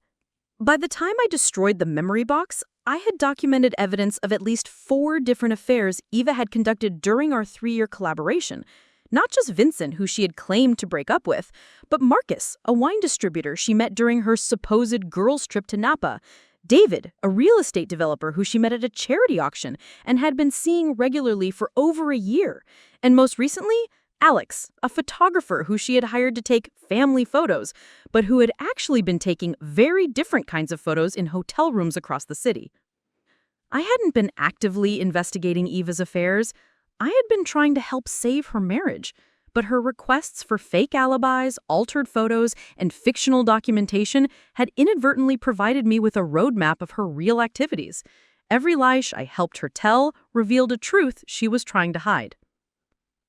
By the time I destroyed the memory box, I had documented evidence of at least 4 different affairs Eva had conducted during our 3-year collaboration. Not just Vincent, who she had claimed to break up with, but Marcus, a wine distributor she met during her supposed girls' trip to Napa, David, a real estate developer who she met at a charity auction and had been seeing regularly for over a year. And most recently, Alex, a photographer who she had hired to take family photos, but who had actually been taking very different kinds of photos in hotel rooms across the city. I hadn't been actively investigating Eva's affairs. I had been trying to help save her marriage, but her requests for fake alibis, altered photos, and fictional documentation had inadvertently provided me with a roadmap of her real activities. Every lie I helped her tell revealed a truth she was trying to hide.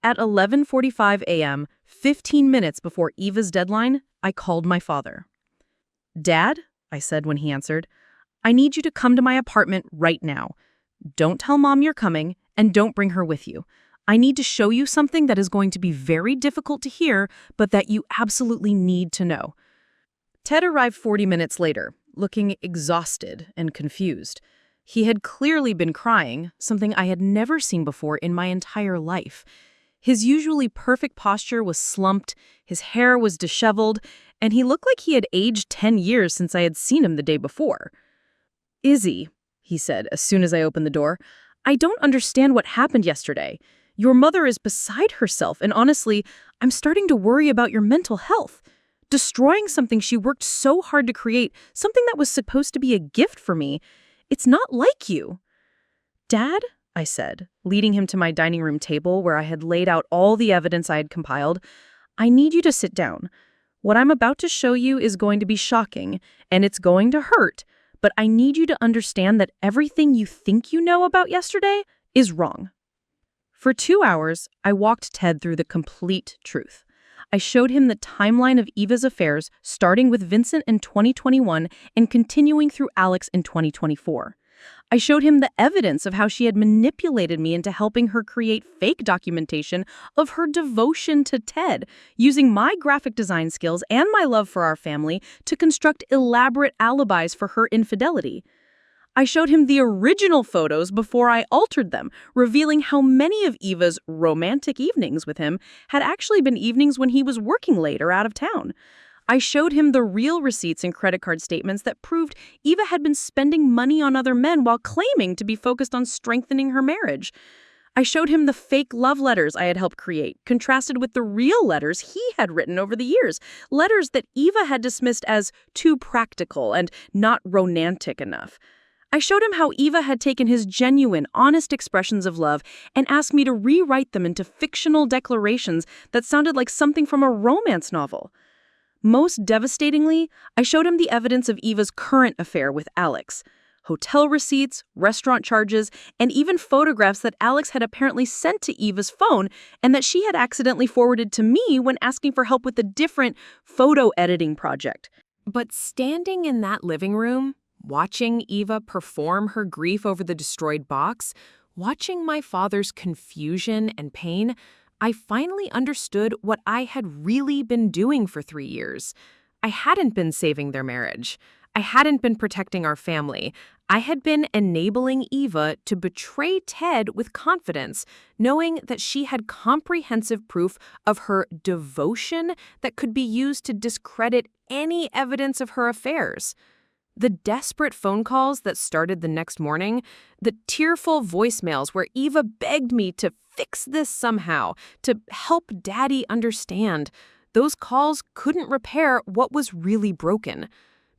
At 11:45 a.m., 15 minutes before Eva's deadline, I called my father. "Dad," I said when he answered, "I need you to come to my apartment right now. Don't tell Mom you're coming, and don't bring her with you. I need to show you something that is going to be very difficult to hear, but that you absolutely need to know." Ted arrived 40 minutes later, looking exhausted and confused. He had clearly been crying, something I had never seen before in my entire life. His usually perfect posture was slumped, his hair was disheveled, and he looked like he had aged 10 years since I had seen him the day before. "Izzy," he said as soon as I opened the door, "I don't understand what happened yesterday. Your mother is beside herself, and honestly, I'm starting to worry about your mental health. Destroying something she worked so hard to create, something that was supposed to be a gift for me, it's not like you." "Dad," I said, leading him to my dining room table where I had laid out all the evidence I had compiled, "I need you to sit down. What I'm about to show you is going to be shocking, and it's going to hurt, but I need you to understand that everything you think you know about yesterday is wrong." For 2 hours, I walked Ted through the complete truth. I showed him the timeline of Eva's affairs, starting with Vincent in 2021 and continuing through Alex in 2024. I showed him the evidence of how she had manipulated me into helping her create fake documentation of her devotion to Ted, using my graphic design skills and my love for our family to construct elaborate alibis for her infidelity. I showed him the original photos before I altered them, revealing how many of Eva's romantic evenings with him had actually been evenings when he was working late or out of town. I showed him the real receipts and credit card statements that proved Eva had been spending money on other men while claiming to be focused on strengthening her marriage. I showed him the fake love letters I had helped create, contrasted with the real letters he had written over the years, letters that Eva had dismissed as too practical and not romantic enough. I showed him how Eva had taken his genuine, honest expressions of love and asked me to rewrite them into fictional declarations that sounded like something from a romance novel. Most devastatingly, I showed him the evidence of Eva's current affair with Alex. Hotel receipts, restaurant charges, and even photographs that Alex had apparently sent to Eva's phone and that she had accidentally forwarded to me when asking for help with a different photo editing project. But standing in that living room, watching Eva perform her grief over the destroyed box, watching my father's confusion and pain, I finally understood what I had really been doing for 3 years. I hadn't been saving their marriage. I hadn't been protecting our family. I had been enabling Eva to betray Ted with confidence, knowing that she had comprehensive proof of her devotion that could be used to discredit any evidence of her affairs. The desperate phone calls that started the next morning, the tearful voicemails where Eva begged me to fix this somehow, to help Daddy understand, those calls couldn't repair what was really broken.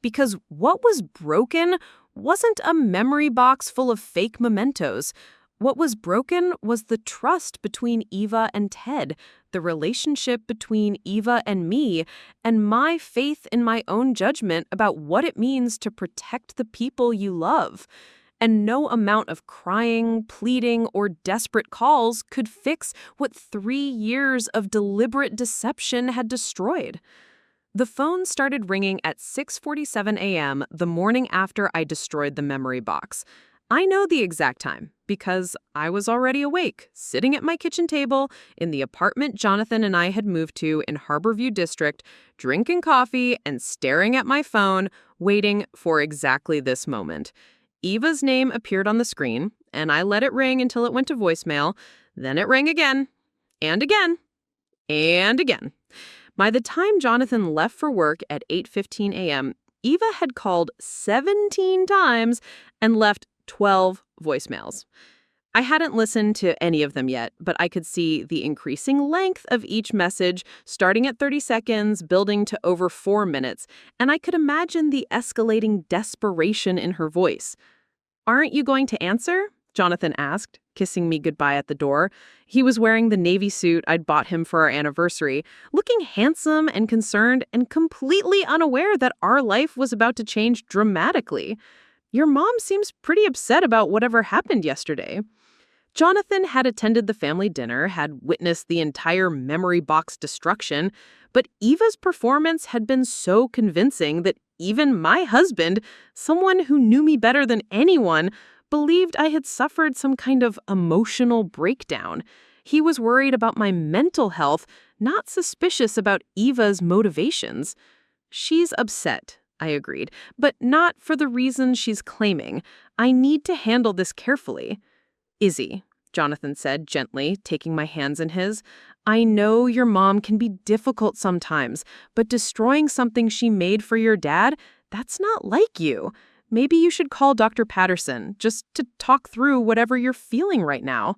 Because what was broken wasn't a memory box full of fake mementos. What was broken was the trust between Eva and Ted, the relationship between Eva and me, and my faith in my own judgment about what it means to protect the people you love. And no amount of crying, pleading, or desperate calls could fix what 3 years of deliberate deception had destroyed. The phone started ringing at 6:47 a.m. the morning after I destroyed the memory box. I know the exact time because I was already awake, sitting at my kitchen table in the apartment Jonathan and I had moved to in Harborview District, drinking coffee and staring at my phone, waiting for exactly this moment. Eva's name appeared on the screen, and I let it ring until it went to voicemail. Then it rang again, and again, and again. By the time Jonathan left for work at 8:15 a.m., Eva had called 17 times and left 12 voicemails. I hadn't listened to any of them yet, but I could see the increasing length of each message, starting at 30 seconds, building to over 4 minutes, and I could imagine the escalating desperation in her voice. "Aren't you going to answer?" Jonathan asked, kissing me goodbye at the door. He was wearing the navy suit I'd bought him for our anniversary, looking handsome and concerned and completely unaware that our life was about to change dramatically. "Your mom seems pretty upset about whatever happened yesterday." Jonathan had attended the family dinner, had witnessed the entire memory box destruction, but Eva's performance had been so convincing that even my husband, someone who knew me better than anyone, believed I had suffered some kind of emotional breakdown. He was worried about my mental health, not suspicious about Eva's motivations. "She's upset," I agreed, "but not for the reasons she's claiming. I need to handle this carefully." "Izzy," Jonathan said gently, taking my hands in his, "I know your mom can be difficult sometimes, but destroying something she made for your dad, that's not like you. Maybe you should call Dr. Patterson just to talk through whatever you're feeling right now."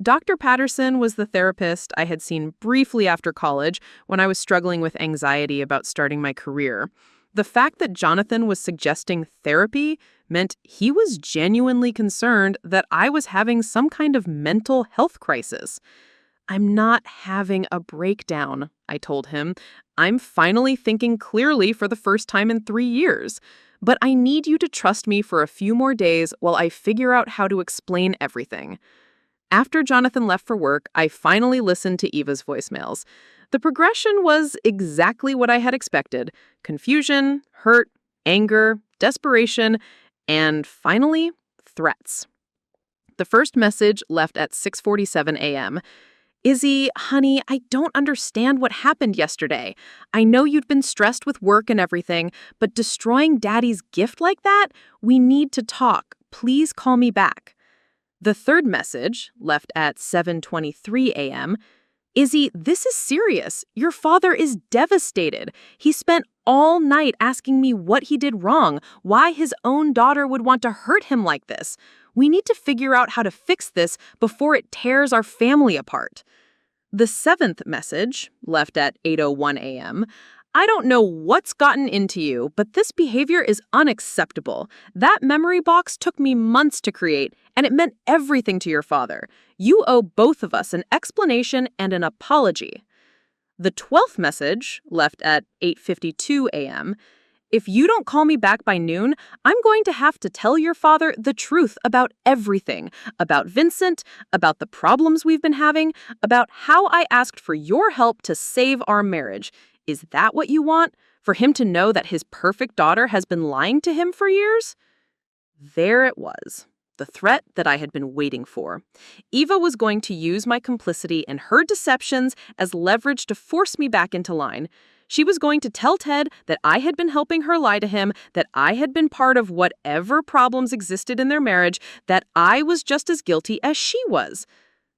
Dr. Patterson was the therapist I had seen briefly after college when I was struggling with anxiety about starting my career. The fact that Jonathan was suggesting therapy meant he was genuinely concerned that I was having some kind of mental health crisis. "I'm not having a breakdown," I told him. "I'm finally thinking clearly for the first time in 3 years. But I need you to trust me for a few more days while I figure out how to explain everything." After Jonathan left for work, I finally listened to Eva's voicemails. The progression was exactly what I had expected: confusion, hurt, anger, desperation, and finally, threats. The first message left at 6:47 a.m. "Izzy, honey, I don't understand what happened yesterday. I know you'd been stressed with work and everything, but destroying Daddy's gift like that? We need to talk. Please call me back." The third message, left at 7:23 a.m., "Izzy, this is serious. Your father is devastated. He spent all night asking me what he did wrong, why his own daughter would want to hurt him like this. We need to figure out how to fix this before it tears our family apart." The seventh message, left at 8:01 a.m., "I don't know what's gotten into you, but this behavior is unacceptable. That memory box took me months to create, and it meant everything to your father. You owe both of us an explanation and an apology." The 12th message, left at 8:52 a.m., "If you don't call me back by noon, I'm going to have to tell your father the truth about everything, about Vincent, about the problems we've been having, about how I asked for your help to save our marriage. Is that what you want? For him to know that his perfect daughter has been lying to him for years?" There it was, the threat that I had been waiting for. Eva was going to use my complicity and her deceptions as leverage to force me back into line. She was going to tell Ted that I had been helping her lie to him, that I had been part of whatever problems existed in their marriage, that I was just as guilty as she was.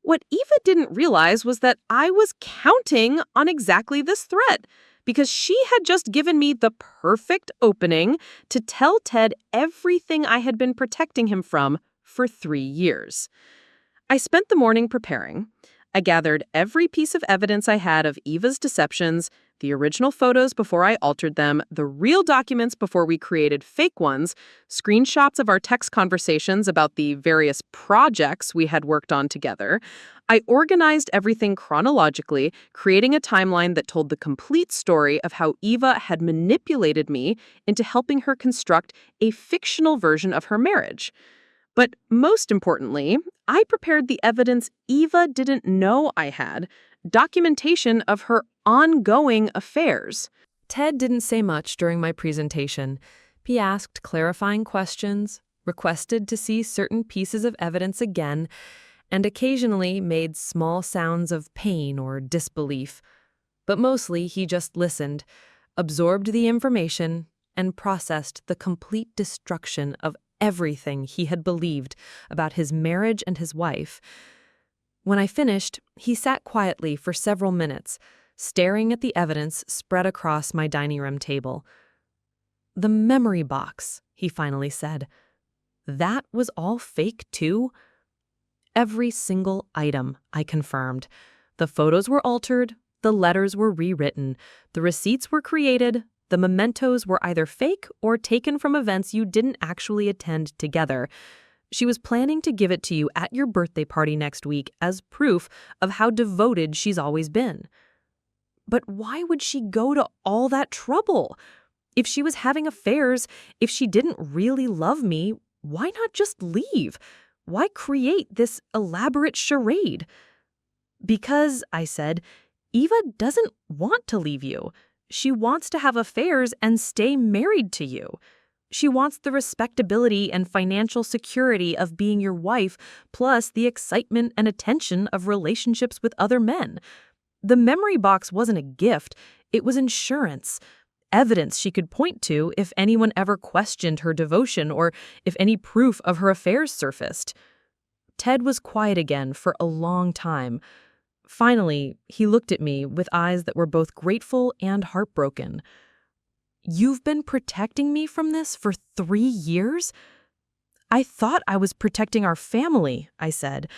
What Eva didn't realize was that I was counting on exactly this threat, because she had just given me the perfect opening to tell Ted everything I had been protecting him from for 3 years. I spent the morning preparing. I gathered every piece of evidence I had of Eva's deceptions, the original photos before I altered them, the real documents before we created fake ones, screenshots of our text conversations about the various projects we had worked on together. I organized everything chronologically, creating a timeline that told the complete story of how Eva had manipulated me into helping her construct a fictional version of her marriage. But most importantly, I prepared the evidence Eva didn't know I had, documentation of her ongoing affairs. Ted didn't say much during my presentation. He asked clarifying questions, requested to see certain pieces of evidence again, and occasionally made small sounds of pain or disbelief. But mostly he just listened, absorbed the information, and processed the complete destruction of everything he had believed about his marriage and his wife. When I finished, he sat quietly for several minutes, staring at the evidence spread across my dining room table. "The memory box," he finally said. "That was all fake, too?" "Every single item," I confirmed. "The photos were altered, the letters were rewritten, the receipts were created, the mementos were either fake or taken from events you didn't actually attend together. She was planning to give it to you at your birthday party next week as proof of how devoted she's always been." "But why would she go to all that trouble? If she was having affairs, if she didn't really love me, why not just leave? Why create this elaborate charade?" "Because," I said, "Eva doesn't want to leave you. She wants to have affairs and stay married to you. She wants the respectability and financial security of being your wife, plus the excitement and attention of relationships with other men. The memory box wasn't a gift, it was insurance. Evidence she could point to if anyone ever questioned her devotion or if any proof of her affairs surfaced." Ted was quiet again for a long time. Finally, he looked at me with eyes that were both grateful and heartbroken. "You've been protecting me from this for 3 years?" "I thought I was protecting our family," I said.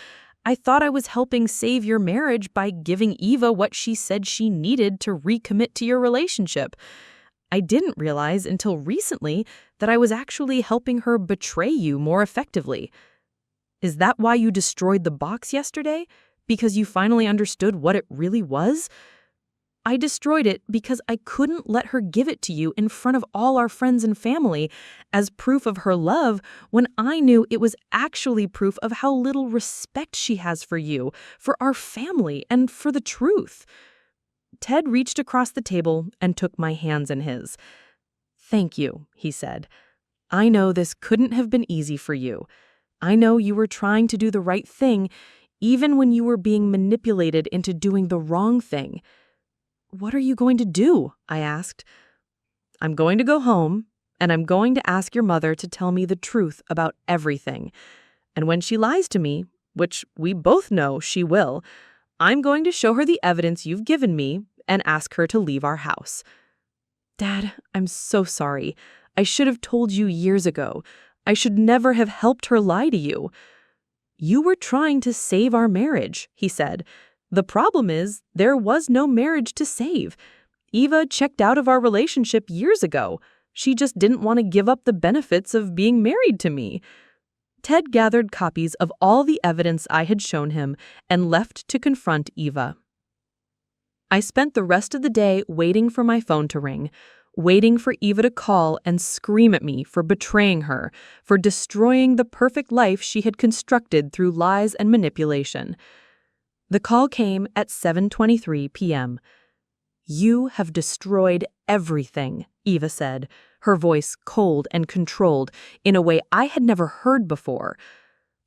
"I thought I was helping save your marriage by giving Eva what she said she needed to recommit to your relationship. I didn't realize until recently that I was actually helping her betray you more effectively. Is that why you destroyed the box yesterday? Because you finally understood what it really was?" "I destroyed it because I couldn't let her give it to you in front of all our friends and family as proof of her love when I knew it was actually proof of how little respect she has for you, for our family, and for the truth." Ted reached across the table and took my hands in his. "Thank you," he said. "I know this couldn't have been easy for you. I know you were trying to do the right thing, even when you were being manipulated into doing the wrong thing." "What are you going to do?" I asked. "I'm going to go home, and I'm going to ask your mother to tell me the truth about everything. And when she lies to me, which we both know she will, I'm going to show her the evidence you've given me and ask her to leave our house." "Dad, I'm so sorry. I should have told you years ago. I should never have helped her lie to you." "You were trying to save our marriage," he said. "The problem is there was no marriage to save. Eva checked out of our relationship years ago. She just didn't want to give up the benefits of being married to me." Ted gathered copies of all the evidence I had shown him and left to confront Eva. I spent the rest of the day waiting for my phone to ring, waiting for Eva to call and scream at me for betraying her, for destroying the perfect life she had constructed through lies and manipulation. The call came at 7:23 p.m. "You have destroyed everything," Eva said, her voice cold and controlled in a way I had never heard before.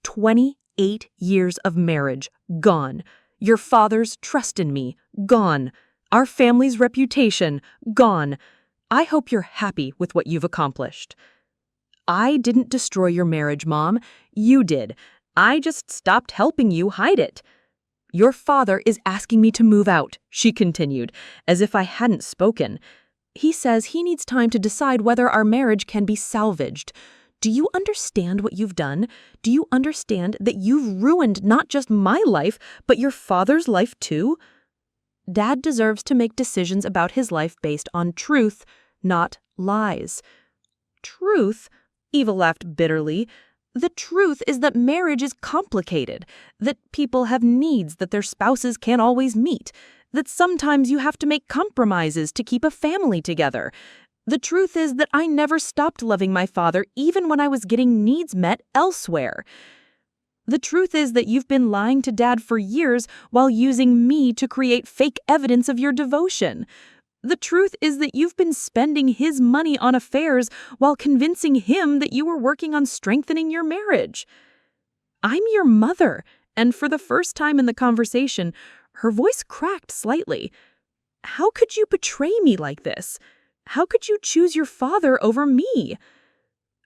28 years of marriage, gone. Your father's trust in me, gone. Our family's reputation, gone. I hope you're happy with what you've accomplished." "I didn't destroy your marriage, Mom. You did. I just stopped helping you hide it." "Your father is asking me to move out," she continued, as if I hadn't spoken. "He says he needs time to decide whether our marriage can be salvaged. Do you understand what you've done? Do you understand that you've ruined not just my life, but your father's life too? Dad deserves to make decisions about his life based on truth, not lies." "Truth?" Eva laughed bitterly. "The truth is that marriage is complicated, that people have needs that their spouses can't always meet, that sometimes you have to make compromises to keep a family together. The truth is that I never stopped loving my father even when I was getting needs met elsewhere. The truth is that you've been lying to Dad for years while using me to create fake evidence of your devotion. The truth is that you've been spending his money on affairs while convincing him that you were working on strengthening your marriage. I'm your mother." And for the first time in the conversation, her voice cracked slightly. "How could you betray me like this? How could you choose your father over me?"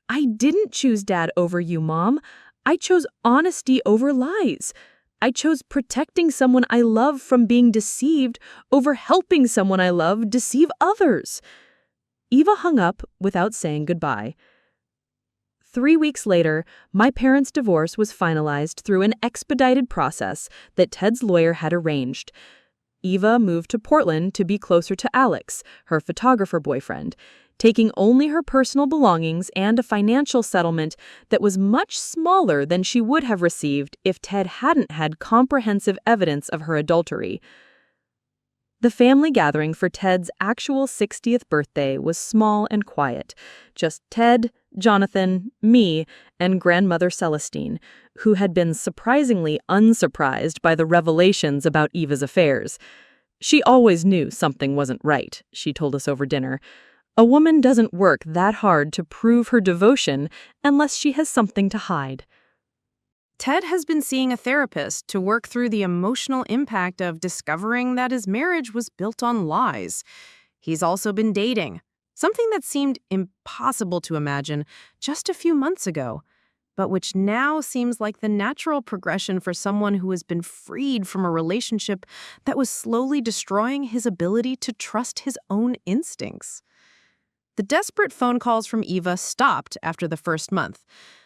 "I didn't choose Dad over you, Mom. I chose honesty over lies. I chose protecting someone I love from being deceived over helping someone I love deceive others." Eva hung up without saying goodbye. 3 weeks later, my parents' divorce was finalized through an expedited process that Ted's lawyer had arranged. Eva moved to Portland to be closer to Alex, her photographer boyfriend, taking only her personal belongings and a financial settlement that was much smaller than she would have received if Ted hadn't had comprehensive evidence of her adultery. The family gathering for Ted's actual 60th birthday was small and quiet. Just Ted, Jonathan, me, and grandmother Celestine, who had been surprisingly unsurprised by the revelations about Eva's affairs. She always knew something wasn't right, she told us over dinner. A woman doesn't work that hard to prove her devotion unless she has something to hide. Ted has been seeing a therapist to work through the emotional impact of discovering that his marriage was built on lies. He's also been dating, something that seemed impossible to imagine just a few months ago, but which now seems like the natural progression for someone who has been freed from a relationship that was slowly destroying his ability to trust his own instincts. The desperate phone calls from Eva stopped after the first month.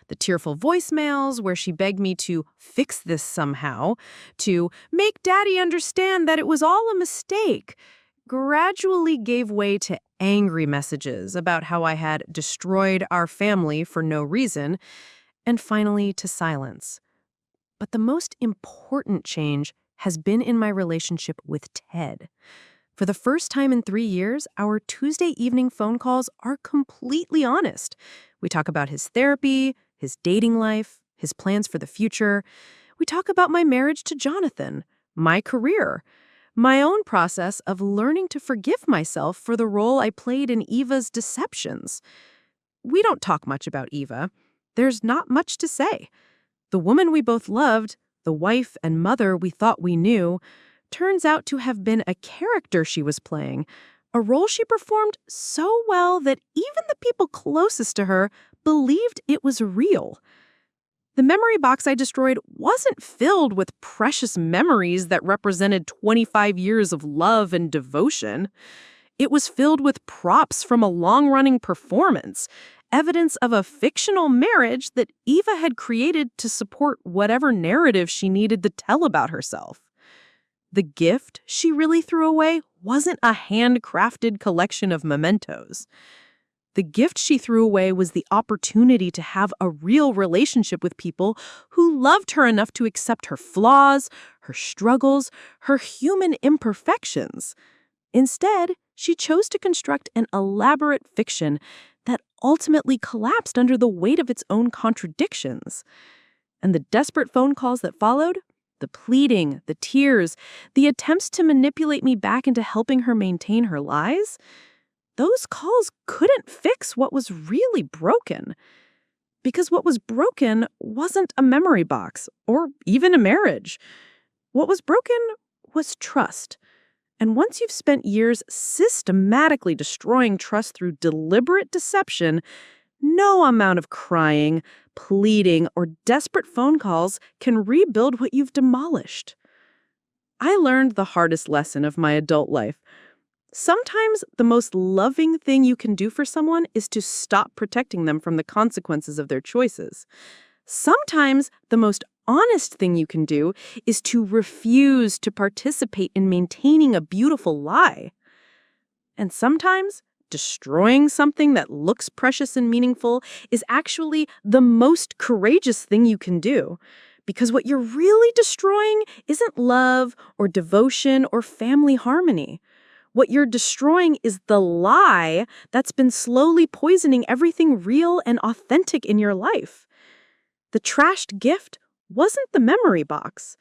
The tearful voicemails where she begged me to fix this somehow, to make Daddy understand that it was all a mistake, gradually gave way to angry messages about how I had destroyed our family for no reason, and finally to silence. But the most important change has been in my relationship with Ted. For the first time in 3 years, our Tuesday evening phone calls are completely honest. We talk about his therapy, his dating life, his plans for the future. We talk about my marriage to Jonathan, my career, my own process of learning to forgive myself for the role I played in Eva's deceptions. We don't talk much about Eva. There's not much to say. The woman we both loved, the wife and mother we thought we knew, turns out to have been a character she was playing, a role she performed so well that even the people closest to her believed it was real. The memory box I destroyed wasn't filled with precious memories that represented 25 years of love and devotion. It was filled with props from a long-running performance, evidence of a fictional marriage that Eva had created to support whatever narrative she needed to tell about herself. The gift she really threw away wasn't a handcrafted collection of mementos. The gift she threw away was the opportunity to have a real relationship with people who loved her enough to accept her flaws, her struggles, her human imperfections. Instead, she chose to construct an elaborate fiction that ultimately collapsed under the weight of its own contradictions. And the desperate phone calls that followed, the pleading, the tears, the attempts to manipulate me back into helping her maintain her lies, those calls couldn't fix what was really broken. Because what was broken wasn't a memory box or even a marriage. What was broken was trust. And once you've spent years systematically destroying trust through deliberate deception, no amount of crying, pleading, or desperate phone calls can rebuild what you've demolished. I learned the hardest lesson of my adult life. Sometimes the most loving thing you can do for someone is to stop protecting them from the consequences of their choices. Sometimes the most honest thing you can do is to refuse to participate in maintaining a beautiful lie. And sometimes destroying something that looks precious and meaningful is actually the most courageous thing you can do. Because what you're really destroying isn't love or devotion or family harmony. What you're destroying is the lie that's been slowly poisoning everything real and authentic in your life. The trashed gift wasn't the memory box.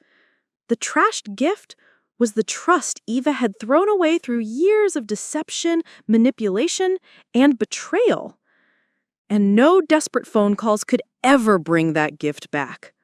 The trashed gift was the trust Eva had thrown away through years of deception, manipulation, and betrayal. And no desperate phone calls could ever bring that gift back.